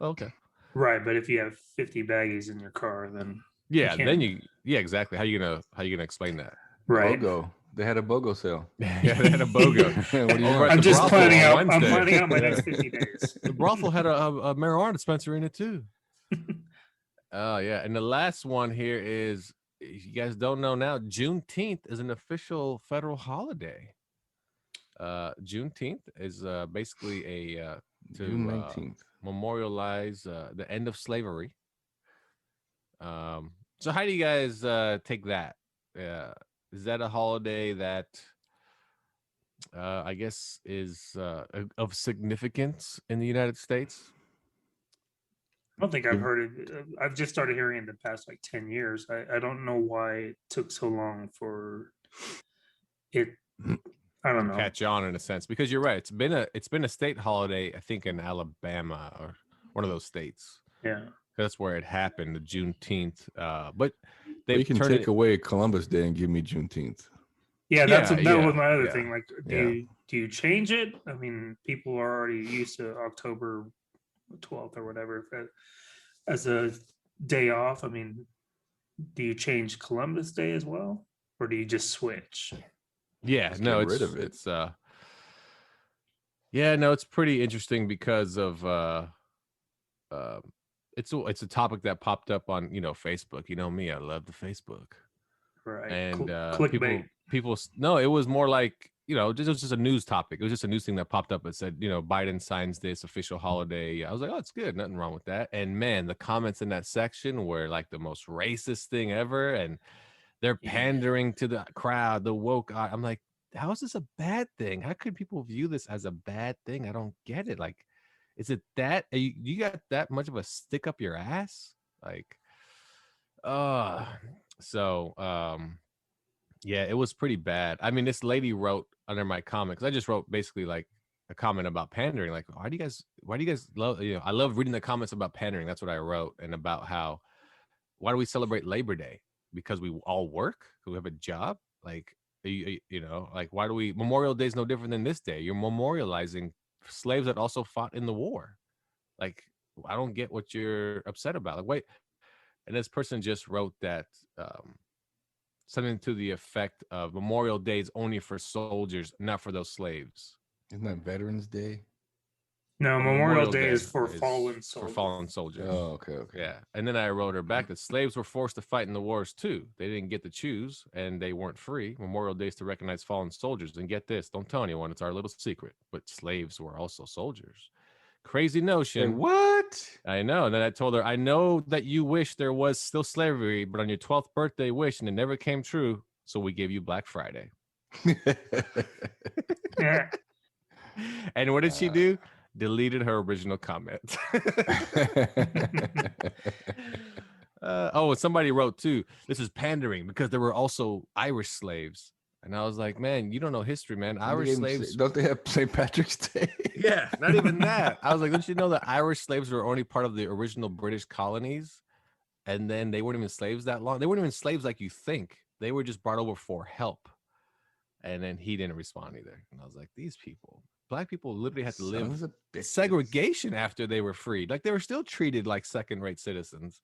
Okay. Right, but if you have 50 baggies in your car, then Yeah, can't- then exactly. How you gonna explain that? right. BOGO. They had a BOGO sale. Yeah, they had a BOGO. What do you Over want? at I'm the just brothel planning on out. I'm Wednesday. planning out my next 50 days. The brothel had a marijuana dispenser in it too. Oh yeah, and the last one here is, if you guys don't know now, Juneteenth is an official federal holiday. Juneteenth is basically a to June 19th. memorialize the end of slavery. So how do you guys take that? Is that a holiday that I guess is of significance in the United States? I don't think I've heard it. I've just started hearing it in the past like 10 years. I don't know why it took so long for it. I don't know. Catch on in a sense, because you're right. It's been a state holiday, I think, in Alabama or one of those states. Yeah. That's where it happened, the Juneteenth. But they You can take away Columbus Day and give me Juneteenth. Yeah, that was my other yeah, thing. Like, do you change it? I mean, people are already used to October 12th or whatever as a day off. I mean, do you change Columbus Day as well, or do you just switch? Yeah, Just no, get rid of it. It's yeah, no, it's pretty interesting because of it's a topic that popped up on Facebook. You know me, I love the Facebook. Right. And Clickbait. people no, it was more like it was just a news topic. It was just a news thing that popped up that said Biden signs this official holiday. I was like, oh, it's good, nothing wrong with that. And man, the comments in that section were like the most racist thing ever, and they're pandering to the crowd, the woke. I'm like, how is this a bad thing? How could people view this as a bad thing? I don't get it. Like, is it that you got that much of a stick up your ass? Like, yeah, it was pretty bad. I mean, this lady wrote under my comment, because I just wrote basically like a comment about pandering. Like, why do you guys love, I love reading the comments about pandering. That's what I wrote. And about why do we celebrate Labor Day? Because we all work, we have a job. Like, like, why do we, Memorial Day is no different than this day. You're memorializing slaves that also fought in the war. Like, I don't get what you're upset about. Like, wait. And this person just wrote that something to the effect of Memorial Day is only for soldiers, not for those slaves. Isn't that Veterans Day? No, Memorial Day is for fallen soldiers. For fallen soldiers. Oh, okay. Yeah. And then I wrote her back that slaves were forced to fight in the wars too. They didn't get to choose, and they weren't free. Memorial Day is to recognize fallen soldiers. And get this, don't tell anyone, it's our little secret, but slaves were also soldiers. Crazy notion. Wait, what? I know. And then I told her, I know that you wish there was still slavery, but on your 12th birthday wish, and it never came true. So we gave you Black Friday. Yeah. And what did she do? Deleted her original comment. Somebody wrote too, this is pandering because there were also Irish slaves. And I was like, man, you don't know history, man. Irish slaves. Don't they have St. Patrick's Day? Yeah, not even that. I was like, don't you know that Irish slaves were only part of the original British colonies? And then they weren't even slaves that long. They weren't even slaves like you think. They were just brought over for help. And then he didn't respond either. And I was like, these people, Black people literally had to live segregation after they were freed. Like, they were still treated like second-rate citizens.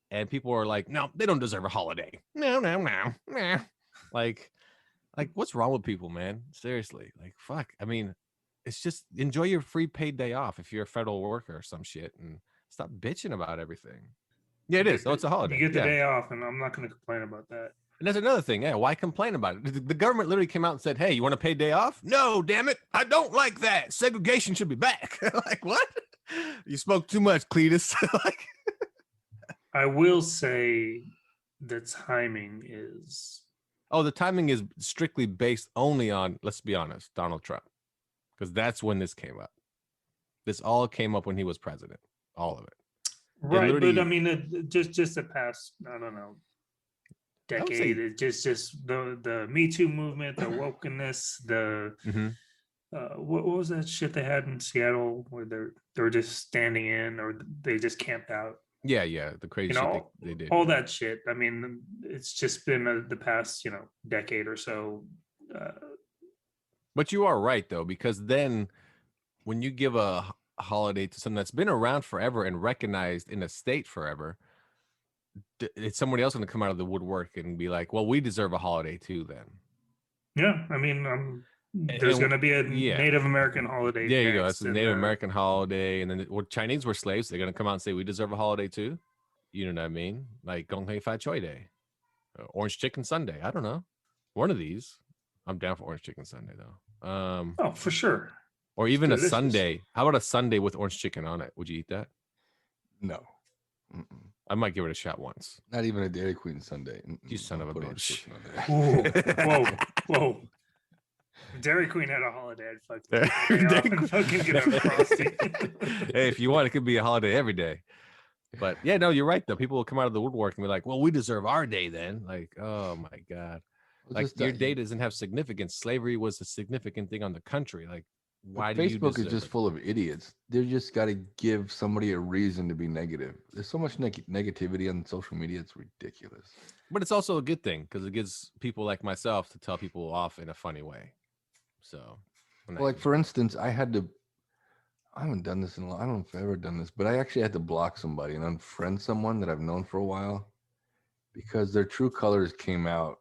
And people were like, no, they don't deserve a holiday. No. Like, what's wrong with people, man? Seriously. Like, fuck. I mean, it's just enjoy your free paid day off if you're a federal worker or some shit, and stop bitching about everything. Yeah, it is. So it's a holiday. You get the day off, and I'm not going to complain about that. And that's another thing. Yeah, why complain about it? The government literally came out and said, hey, you want to pay day off? No, damn it. I don't like that. Segregation should be back. Like, what? You smoke too much, Cletus. Like, I will say the timing is oh, the timing is strictly based only on, let's be honest, Donald Trump, because that's when this came up. This all came up when he was president. All of it. right, but literally- I mean, just the past, I don't know, I would say- decade. It's just the Me Too movement, the wokeness, the Mhm. what was that shit they had in Seattle where they were just standing in, or they just camped out? Yeah, the crazy You shit know, they did. all that shit. I mean, it's just been the past, decade or so. But you are right though, because then when you give a holiday to something that's been around forever and recognized in a state forever, it's somebody else going to come out of the woodwork and be like, "Well, we deserve a holiday too." Then, Yeah, I mean, there's going to be a Native American holiday. There you go. That's next, a Native American holiday, and then Chinese were slaves. They're going to come out and say we deserve a holiday too. You know what I mean? Like Gong Hei Fat Choi Day, Orange Chicken Sunday. I don't know. One of these. I'm down for Orange Chicken Sunday though. Oh, for sure. Or even Delicious. a Sunday. How about a Sunday with orange chicken on it? Would you eat that? No. I might give it a shot once. Not even a Dairy Queen Sunday. You son of a Put orange bitch. chicken on there. Ooh, whoa. Dairy Queen had a holiday. I'd fucking get a frosty. Hey, if you want, it could be a holiday every day. But yeah, no, you're right though. People will come out of the woodwork and be like, "Well, we deserve our day then." Like, oh my god, like your day doesn't have significance. Slavery was a significant thing on the country. Like, why do you? Facebook is just full of idiots. They just got to give somebody a reason to be negative. There's so much negativity on social media. It's ridiculous. But it's also a good thing because it gives people like myself to tell people off in a funny way. So, well, like for instance, I haven't done this in a long. I don't know if I've ever done this, but I actually had to block somebody and unfriend someone that I've known for a while because their true colors came out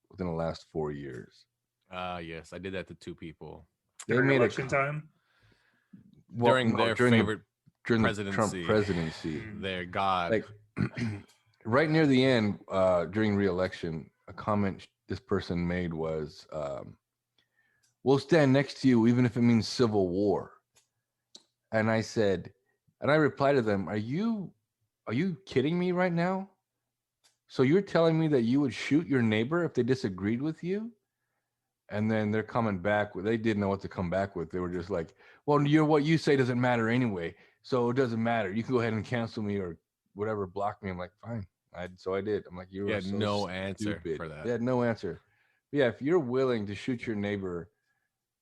within the last 4 years. Yes, I did that to 2 people. They During made election time. During their favorite during presidency. the Trump presidency. Their God. Like right near the end, during re-election, a comment this person made was, "We'll stand next to you even if it means civil war." And I said, and I replied to them, "Are you kidding me right now? So you're telling me that you would shoot your neighbor if they disagreed with you?" And then they're coming back with, they didn't know what to come back with. They were just like, "Well, what you say doesn't matter anyway. So it doesn't matter. You can go ahead and cancel me or whatever, block me." I'm like, "Fine." So I did. I'm like, "You had so no answer stupid." for that. They had no answer. But yeah, if you're willing to shoot your neighbor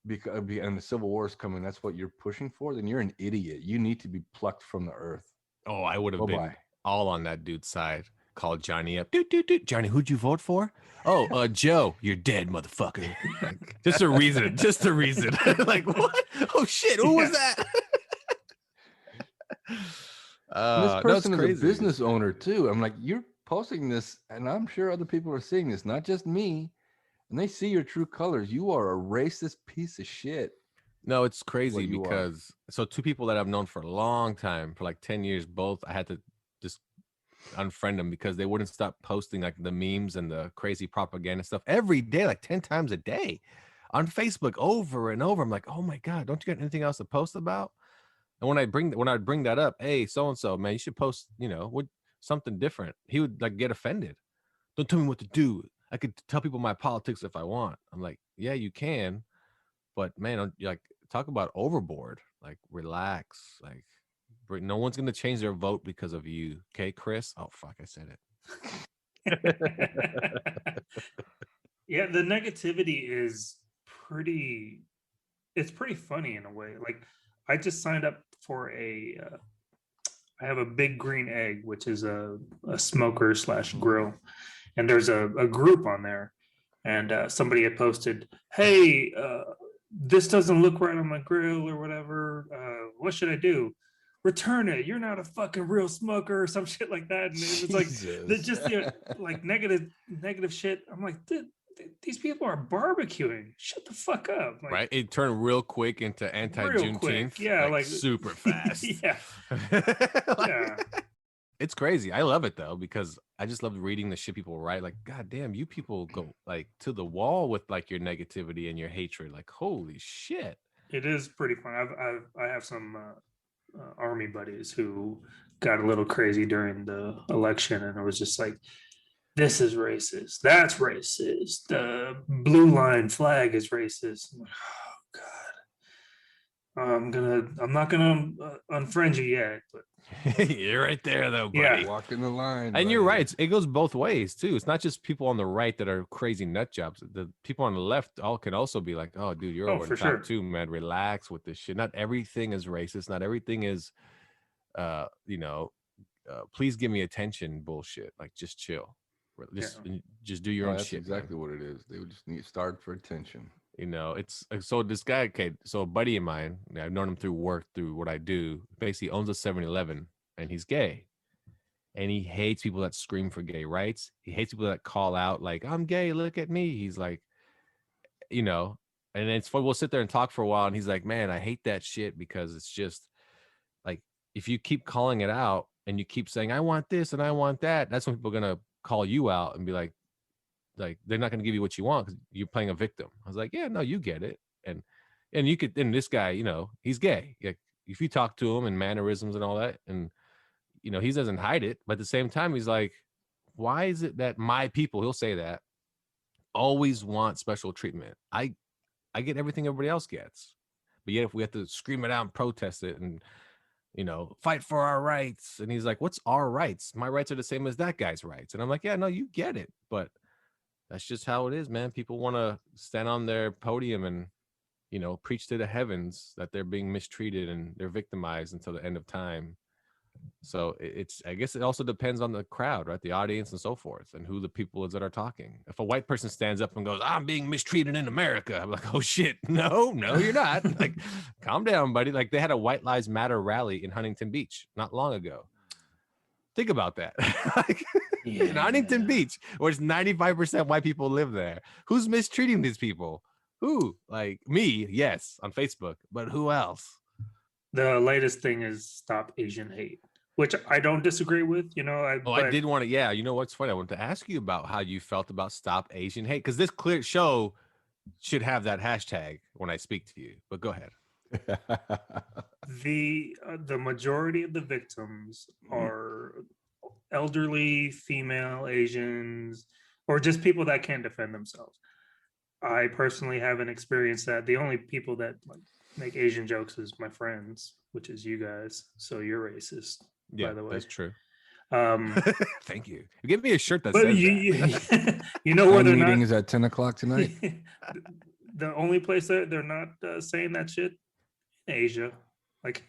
because and the Civil War is coming, that's what you're pushing for, then you're an idiot. You need to be plucked from the earth. Oh, I would have been Bye-bye. all on that dude's side. Called Johnny up. Doot. Johnny, who'd you vote for? Oh, Joe, you're dead, motherfucker. Like, just a reason. Like, what? Oh shit, who was that? This person is a crazy. business owner too. I'm like, you're posting this, and I'm sure other people are seeing this, not just me. And they see your true colors. You are a racist piece of shit. No, it's crazy you are. because so 2 people that I've known for a long time, for like 10 years, both I had to just unfriend them because they wouldn't stop posting like the memes and the crazy propaganda stuff every day, like 10 times a day on Facebook over and over. I'm like, oh my God, don't you got anything else to post about? And when I bring that up, hey, so-and-so, man, you should post, something different. He would like get offended. Don't tell me what to do. I could tell people my politics if I want. I'm like, yeah, you can. But man, like talk about overboard. Like relax. Like no one's gonna change their vote because of you. Okay, Chris? Oh fuck, I said it. Yeah, the negativity is it's pretty funny in a way. Like I just signed up for I have a Big Green Egg, which is a smoker / grill. And there's a group on there, and somebody had posted, "Hey, this doesn't look right on my grill or whatever. What should I do? Return it. You're not a fucking real smoker," or some shit like that. And it was like negative shit. I'm like, these people are barbecuing. Shut the fuck up. Like, right? It turned real quick into anti-Juneteenth. Yeah, like super fast. Yeah. Yeah. It's crazy. I love it though, because I just love reading the shit people write. Like, God damn, you people go like to the wall with like your negativity and your hatred. Like, holy shit. It is pretty fun. I have some army buddies who got a little crazy during the election, and it was just like, this is racist, that's racist, the blue line flag is racist. I'm like, oh God, I'm not gonna unfriend you yet, but You're right there though, buddy. Yeah. Walking the line. And you're buddy. right. It goes both ways too. It's not just people on the right that are crazy nut jobs. The people on the left all can also be like, "Oh, dude, you're over for the top sure. too, man. Relax with this shit. Not everything is racist. Not everything is, please give me attention bullshit. Like, just chill. Just do your own That's shit. exactly man. what it is. They would just need starved for attention. It's so this guy, okay, so a buddy of mine, I've known him through work, through what I do, basically owns a 7-Eleven, and he's gay. And he hates people that scream for gay rights. He hates people that call out like, I'm gay, look at me. He's like, and it's fun. We'll sit there and talk for a while, and he's like, man, I hate that shit because it's just like, if you keep calling it out and you keep saying, I want this and I want that, that's when people are going to call you out and be like they're not going to give you what you want because you're playing a victim. I was like, yeah, no, you get it. And you could, and this guy, he's gay. Like, if you talk to him and mannerisms and all that, and he doesn't hide it, but at the same time, he's like, why is it that my people, he'll say that, always want special treatment? I get everything everybody else gets, but yet if we have to scream it out and protest it and fight for our rights, and he's like, what's our rights? My rights are the same as that guy's rights. And I'm like, yeah, no, you get it, but that's just how it is, man. People want to stand on their podium and preach to the heavens that they're being mistreated and they're victimized until the end of time. So I guess it also depends on the crowd, right? The audience and so forth, and who the people is that are talking. If a white person stands up and goes, I'm being mistreated in America, I'm like, oh shit, no, you're not. Like, calm down, buddy. Like, they had a White Lives Matter rally in Huntington Beach not long ago. Think about that. In Huntington Beach, where it's 95% white people live there. Who's mistreating these people? Who? Like, me, yes, on Facebook, but who else? The latest thing is Stop Asian Hate, which I don't disagree with. I did want to. Yeah, you know what's funny? I wanted to ask you about how you felt about Stop Asian Hate, because this clear show should have that hashtag when I speak to you. But go ahead. The majority of the victims are elderly female Asians, or just people that can't defend themselves. I personally haven't experienced that. The only people that make Asian jokes is my friends, which is you guys. So you're racist, by the way. That's true. Thank you. Give me a shirt that but says that. You know where the they're meeting not. Is at 10 o'clock tonight. The only place that they're not saying that shit, in Asia, like.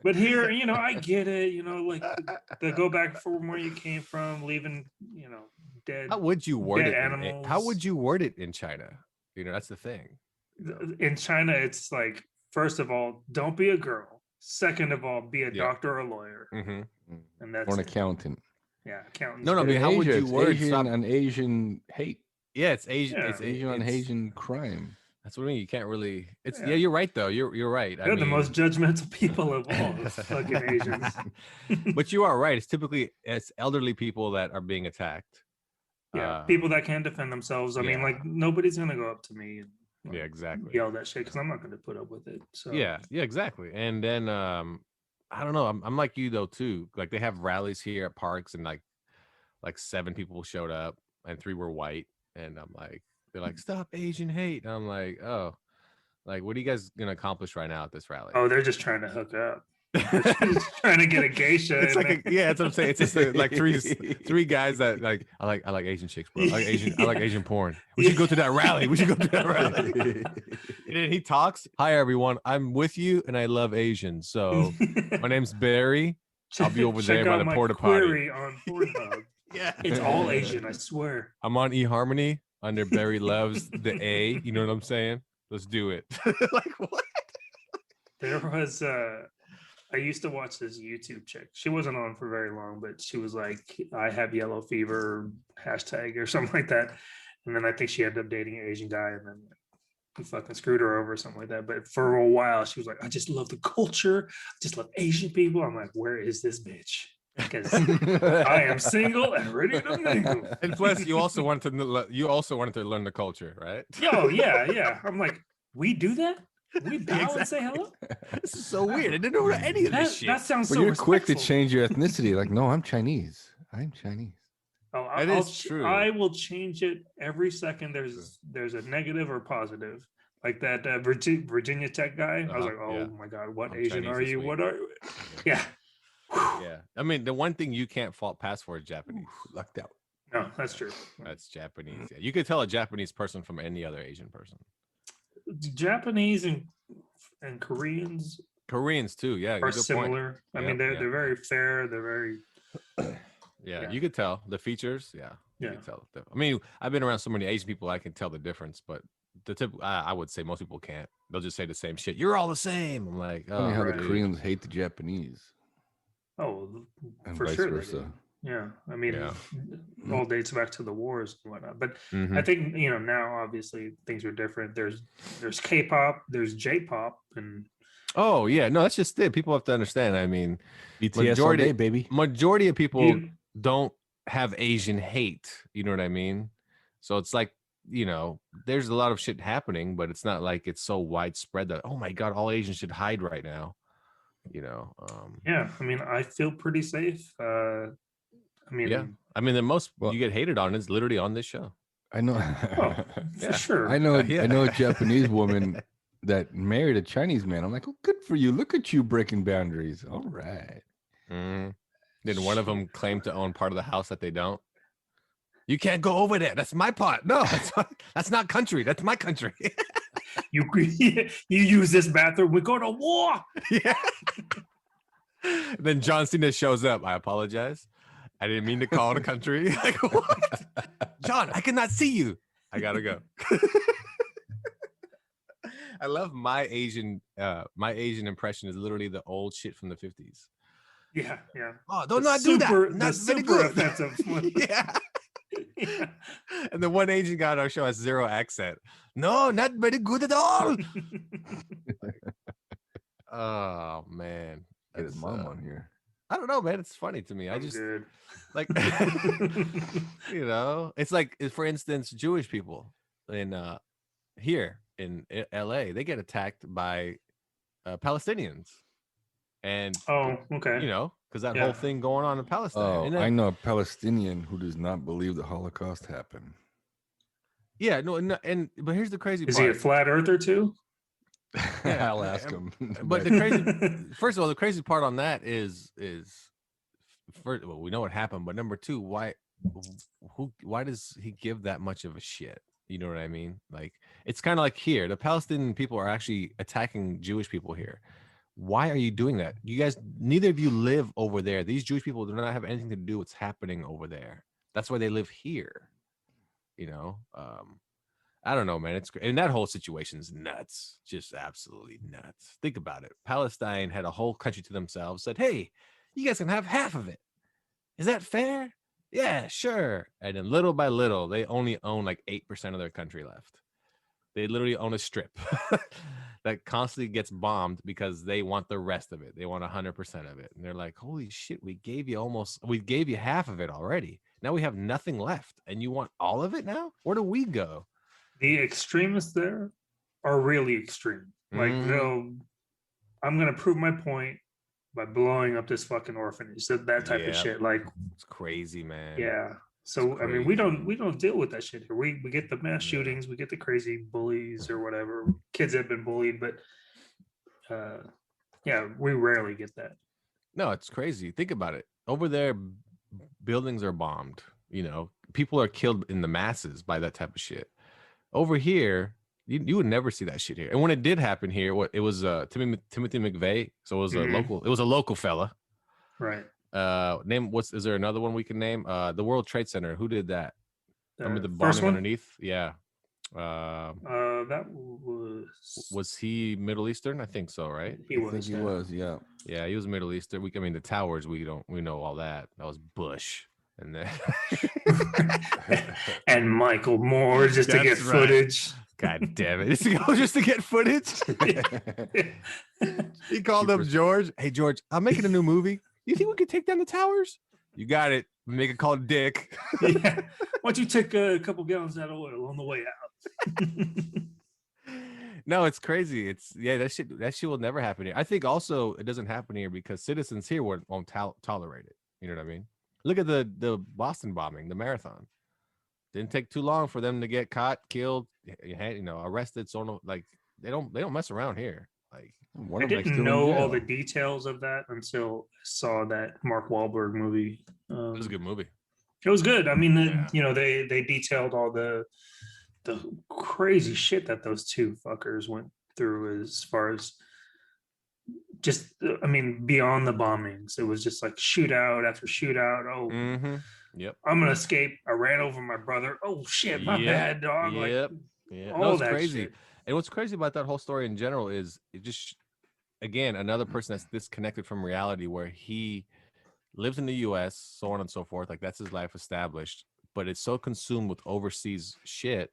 But here, I get it. Like, they go back from where you came from, leaving, dead. How would you word it? Animals. How would you word it in China? That's the thing. In China, it's like, first of all, don't be a girl. Second of all, be a doctor or a lawyer. Mm-hmm. And that's or an accountant. Yeah, accountant. No, but how would you word an Asian hate? Yeah, it's Asian. Yeah. It's Asian on Asian crime. That's what I mean. You can't really. It's you're right though. You're right. They're the most judgmental people of all, fucking Asians. But you are right. It's elderly people that are being attacked. Yeah, people that can't defend themselves. I mean, like, nobody's gonna go up to me and exactly yell that shit, because I'm not gonna put up with it. So yeah, exactly. And then I don't know. I'm like you though too. Like, they have rallies here at parks, and like 7 people showed up, and 3 were white, and I'm like, they're like, stop Asian hate. And I'm like, oh, like, what are you guys gonna accomplish right now at this rally? Oh, they're just trying to hook up. Just trying to get a geisha. It's like that's what I'm saying. It's just like three guys that like, I like Asian chicks, bro. I like Asian porn. We should go to that rally. And then he talks. Hi everyone, I'm with you, and I love Asians. So my name's Barry. I'll be over there by the porta potty. On Pornhub. Yeah, it's all Asian, I swear. I'm on eHarmony under Barry Loves the A. You know what I'm saying? Let's do it. Like, what? There was I used to watch this YouTube chick. She wasn't on for very long, but she was like, I have yellow fever hashtag or something like that. And then I think she ended up dating an Asian guy, and then he fucking screwed her over or something like that. But for a while, she was like, I just love the culture. I just love Asian people. I'm like, where is this bitch? Because I am single and ready to mingle. And plus, you also wanted to learn the culture, right? Yo, yeah. I'm like, we do that? We bow and say hello. This is so weird. I didn't know any of this shit. That sounds But so you're quick to respectful. change your ethnicity. Like, no, I'm Chinese. I'm Chinese. Oh, That is true. I will change it every second. There's a negative or positive. Like that Virginia Tech guy. I was like, oh my God, what I'm Asian Chinese are this you? week. What are Yeah. Yeah. I mean, the one thing you can't fault pass for is Japanese. Lucked out. No, that's true. That's Japanese. Yeah. You could tell a Japanese person from any other Asian person. Japanese and Koreans Koreans too. Yeah. are good point. similar. I mean, Yep, they're very fair. They're very Yeah, Yeah. you could tell the features. Yeah, you Yeah. could tell. I mean, I've been around so many Asian people, I can tell the difference. But the tip, I would say most people can't. They'll just say the same shit. You're all the same. I'm like, Funny oh, how right. the Koreans hate the Japanese and for vice sure. they versa. do. Yeah, I mean, Yeah. it all dates back to the wars and whatnot. But Mhm. I think now obviously things are different. There's K-pop, there's J-pop, and Oh yeah, no, that's just it. People have to understand. I mean, BTS all day, baby. majority of people you, don't have Asian hate. You know what I mean? So it's like, there's a lot of shit happening, but it's not like it's so widespread that, oh my God, all Asians should hide right now. yeah. I mean, I feel pretty safe. I mean, Yeah. I mean, the most Well- you get hated on is literally on this show. I know. for sure. I know. Yeah. I know a Japanese woman that married a Chinese man. I'm like, oh, good for you. Look at you breaking boundaries. All right. Mhm. Did one of them claim to own part of the house that they don't? You can't go over there. That's my part. No, that's not country. That's my country. You use this bathroom. We go to war. Yeah. Then John Cena shows up. I apologize. I didn't mean to call it a country. Like, what? John, I cannot see you. I gotta go. I love my Asian impression is literally the old shit from the 50s. Yeah. Oh, don't The not do super- that. the Not very super good. offensive one. Yeah. Yeah. And the one Asian guy on our show has zero accent. No, not very good at all. Oh man. Get his That's, mom on here. I don't know, man. It's funny to me. I I'm just good. like it's like, for instance, Jewish people in here in LA, they get attacked by Palestinians. And Oh, okay. because that Yeah. whole thing going on in Palestine. Oh, And then- I know a Palestinian who does not believe the Holocaust happened. Yeah, no, but here's the crazy Is part. he a flat earther too? Yeah, I'll ask him. But the crazy, first of all, the crazy part on that is first, well, we know what happened, but number two, why does he give that much of a shit? You know what I mean? Like, it's kind of like here, the Palestinian people are actually attacking Jewish people here. Why are you doing that? You guys, neither of you live over there. These Jewish people do not have anything to do with what's happening over there. That's why they live here. I don't know, man. And that whole situation is nuts, just absolutely nuts. Think about it. Palestine had a whole country to themselves, said, hey, you guys can have half of it. Is that fair? Yeah, sure. And then little by little, they only own like 8% of their country left. They literally own a strip that constantly gets bombed because they want the rest of it. They want 100% of it. And they're like, holy shit, we gave you half of it already. Now we have nothing left. And you want all of it now? Where do we go? The extremists there are really extreme. Like, I'm going to prove my point by blowing up this fucking orphanage. That type of shit. Like, it's crazy, man. yeah. So I mean, we don't deal with that shit here. We get the mass shootings, we get the crazy bullies or whatever. Kids have been bullied, but yeah, we rarely get that. No, it's crazy. Think about it. Over there, buildings are bombed. People are killed in the masses by that type of shit. Over here, you would never see that shit here. And when it did happen here, it was Timothy McVeigh. So it was a local fella. Right. Is there another one we can name? The World Trade Center. Who did that? Remember the first bombing one? underneath? Yeah. That Was he Middle Eastern? I think so, right? he I was. think he yeah. was, yeah. Yeah, he was Middle Eastern. The towers, we know all that. That was Bush. And then And Michael Moore just to get That's right. footage. God damn it. Just to get footage. He called up George. Hey, George, I'm making a new movie. You think we could take down the towers? You got it. Make a call to Dick. Yeah. Why don't you take a couple gallons of that oil on the way out? No, it's crazy. It's that shit will never happen here. I think also it doesn't happen here because citizens here won't tolerate it. You know what I mean? Look at the Boston bombing, the marathon. Didn't take too long for them to get caught, killed, arrested. So no, like they don't mess around here. Like One I of them is didn't still in know all the jail. details of that until I saw that Mark Wahlberg movie. it was a good movie. It was good. I mean, Yeah. they detailed all the crazy shit that those two fuckers went through as far as just, I mean, beyond the bombings. It was just like shootout after shootout. Oh, Mm-hmm. Yep. I'm gonna escape. I ran over my brother. Oh shit, my bad, dog. Yep. Like, Yeah. all No, it's that crazy. shit. And what's crazy about that whole story in general is it just again another person that's disconnected from reality where he lives in the US, so on and so forth. Like that's his life established, but it's so consumed with overseas shit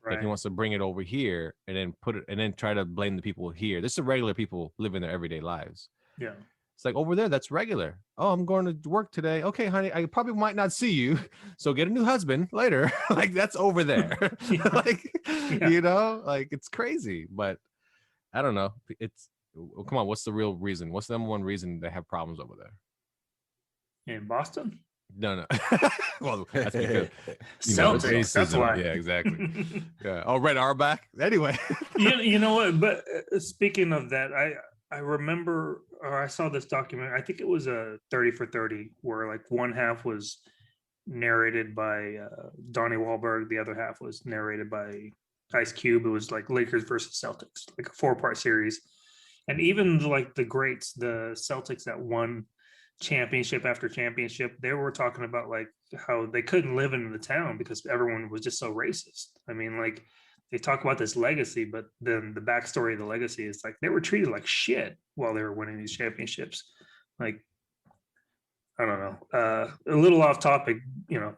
that he Right. wants to bring it over here and then put it and then try to blame the people here. This is regular people living their everyday lives. Yeah. It's like over there, that's regular. Oh, I'm going to work today. Okay, honey, I probably might not see you. So get a new husband later. Like that's over there. Yeah. Like, Yeah. like it's crazy. But I don't know. Come on, what's the real reason? What's the number one reason they have problems over there? In Boston? No. Well, that's because Celtics. That's racism. why. Yeah, exactly. Yeah. Oh, Red Auerbach. Anyway. You know what? But speaking of that, I remember, or I saw this document. I think it was a 30 for 30, where like one half was narrated by Donnie Wahlberg, the other half was narrated by Ice Cube. It was like Lakers versus Celtics, like a 4-part series. And even like the greats, the Celtics that won championship after championship, they were talking about like how they couldn't live in the town because everyone was just so racist. I mean, like they talk about this legacy, but then the backstory of the legacy is like they were treated like shit while they were winning these championships. Like, I don't know. A little off topic,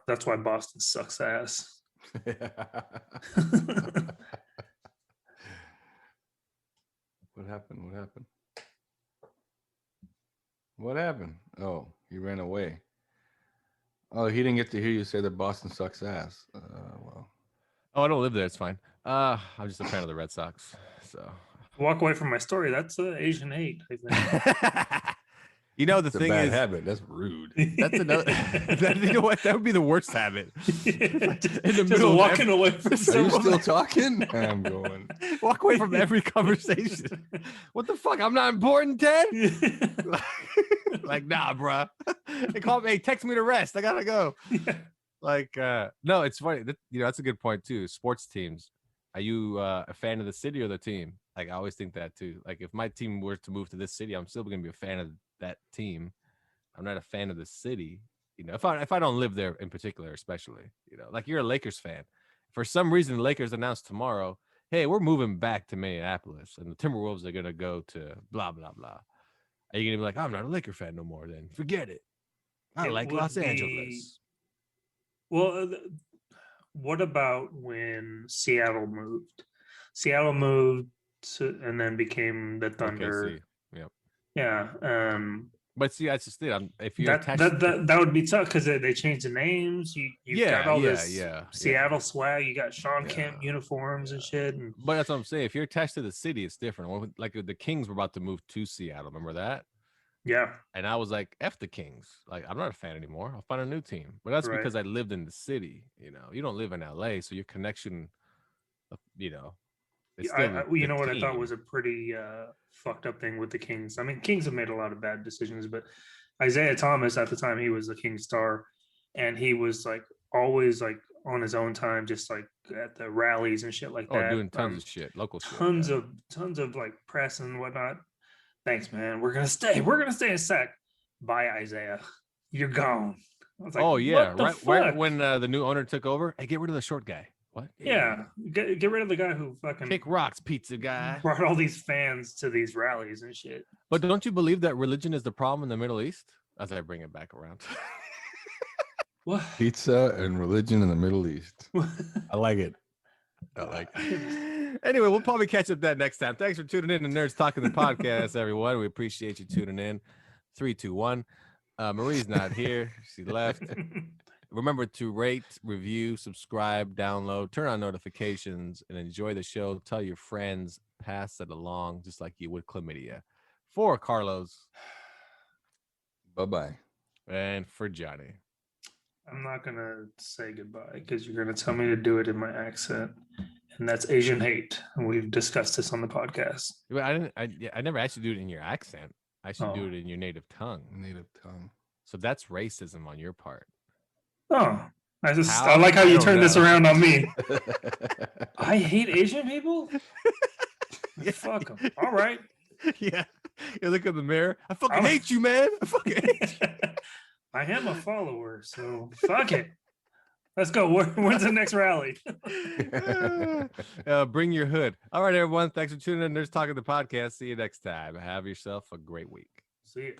that's why Boston sucks ass. What happened? Oh, he ran away. Oh, he didn't get to hear you say that Boston sucks ass. Well. Oh, I don't live there. It's fine. I'm just a fan of the Red Sox. So Walk away from my story. That's Asian hate, I think. the It's thing a bad is, habit. That's rude. that's another. You know what? That would be the worst habit. In the Just middle walking of away from Are you someone. still talking? I'm going. walk away from every conversation. What the fuck? I'm not important, Ted. Like, nah, bruh. They call me. Hey, text me to rest. I gotta go. Yeah. Like, no, it's funny. That's a good point too. Sports teams. Are you a fan of the city or the team? Like, I always think that too. Like, if my team were to move to this city, I'm still gonna be a fan of that team. I'm not a fan of the city. If I don't live there in particular, especially, like you're a Lakers fan. For some reason, the Lakers announced tomorrow, hey, we're moving back to Minneapolis, and the Timberwolves are gonna go to blah blah blah. Are you gonna be like, I'm not a Laker fan no more? Then forget it. I like would Los be- Angeles. Well, what about when Seattle moved? Seattle moved and then became the Thunder. OKC. Yep. Yeah. But see, that's just it. If you're That attached, that would be tough because they changed the names. You got all this Seattle swag. You got Sean Kemp uniforms and shit. And but that's what I'm saying. If you're attached to the city, it's different. Like the Kings were about to move to Seattle. Remember that? yeah, And I was like, F the Kings. Like, I'm not a fan anymore. I'll find a new team. But that's Right. because I lived in the city. You don't live in LA, so your connection, it's still you know what I thought team. was a pretty fucked up thing with the Kings. I mean, Kings have made a lot of bad decisions, but Isaiah Thomas at the time, he was the King star, and he was like always like on his own time, just like at the rallies and shit like that. Doing tons of shit, local shit. Tons of like press and whatnot. Thanks, man. We're gonna stay in sec. Bye, Isaiah. You're gone. I was like, Oh yeah, what the right fuck? when the new owner took over. Hey, get rid of the short guy. What? Yeah, get rid of the guy who fucking Kick rocks, pizza guy. brought all these fans to these rallies and shit. But don't you believe that religion is the problem in the Middle East? As I bring it back around. What? Pizza and religion in the Middle East. I like it. Anyway, we'll probably catch up that next time. Thanks for tuning in to Nerds Talking the Podcast, everyone. We appreciate you tuning in. 3, 2, 1. Marie's not here. She left. Remember to rate, review, subscribe, download, turn on notifications, and enjoy the show. Tell your friends, pass it along, just like you would chlamydia. For Carlos. Bye-bye. And for Johnny. I'm not going to say goodbye because you're going to tell me to do it in my accent. And that's Asian hate. And we've discussed this on the podcast. I never asked you to do it in your accent. I should do it in your native tongue. Native tongue. So that's racism on your part. Oh, I like how you turn this around on me. I hate Asian people? Fuck them. All right. Yeah. You look in the mirror. I fucking hate you, man. I fucking hate you. I am a follower, so fuck it. Let's go. When's the next rally? Bring your hood. All right, everyone. Thanks for tuning in. There's Talking the Podcast. See you next time. Have yourself a great week. See you.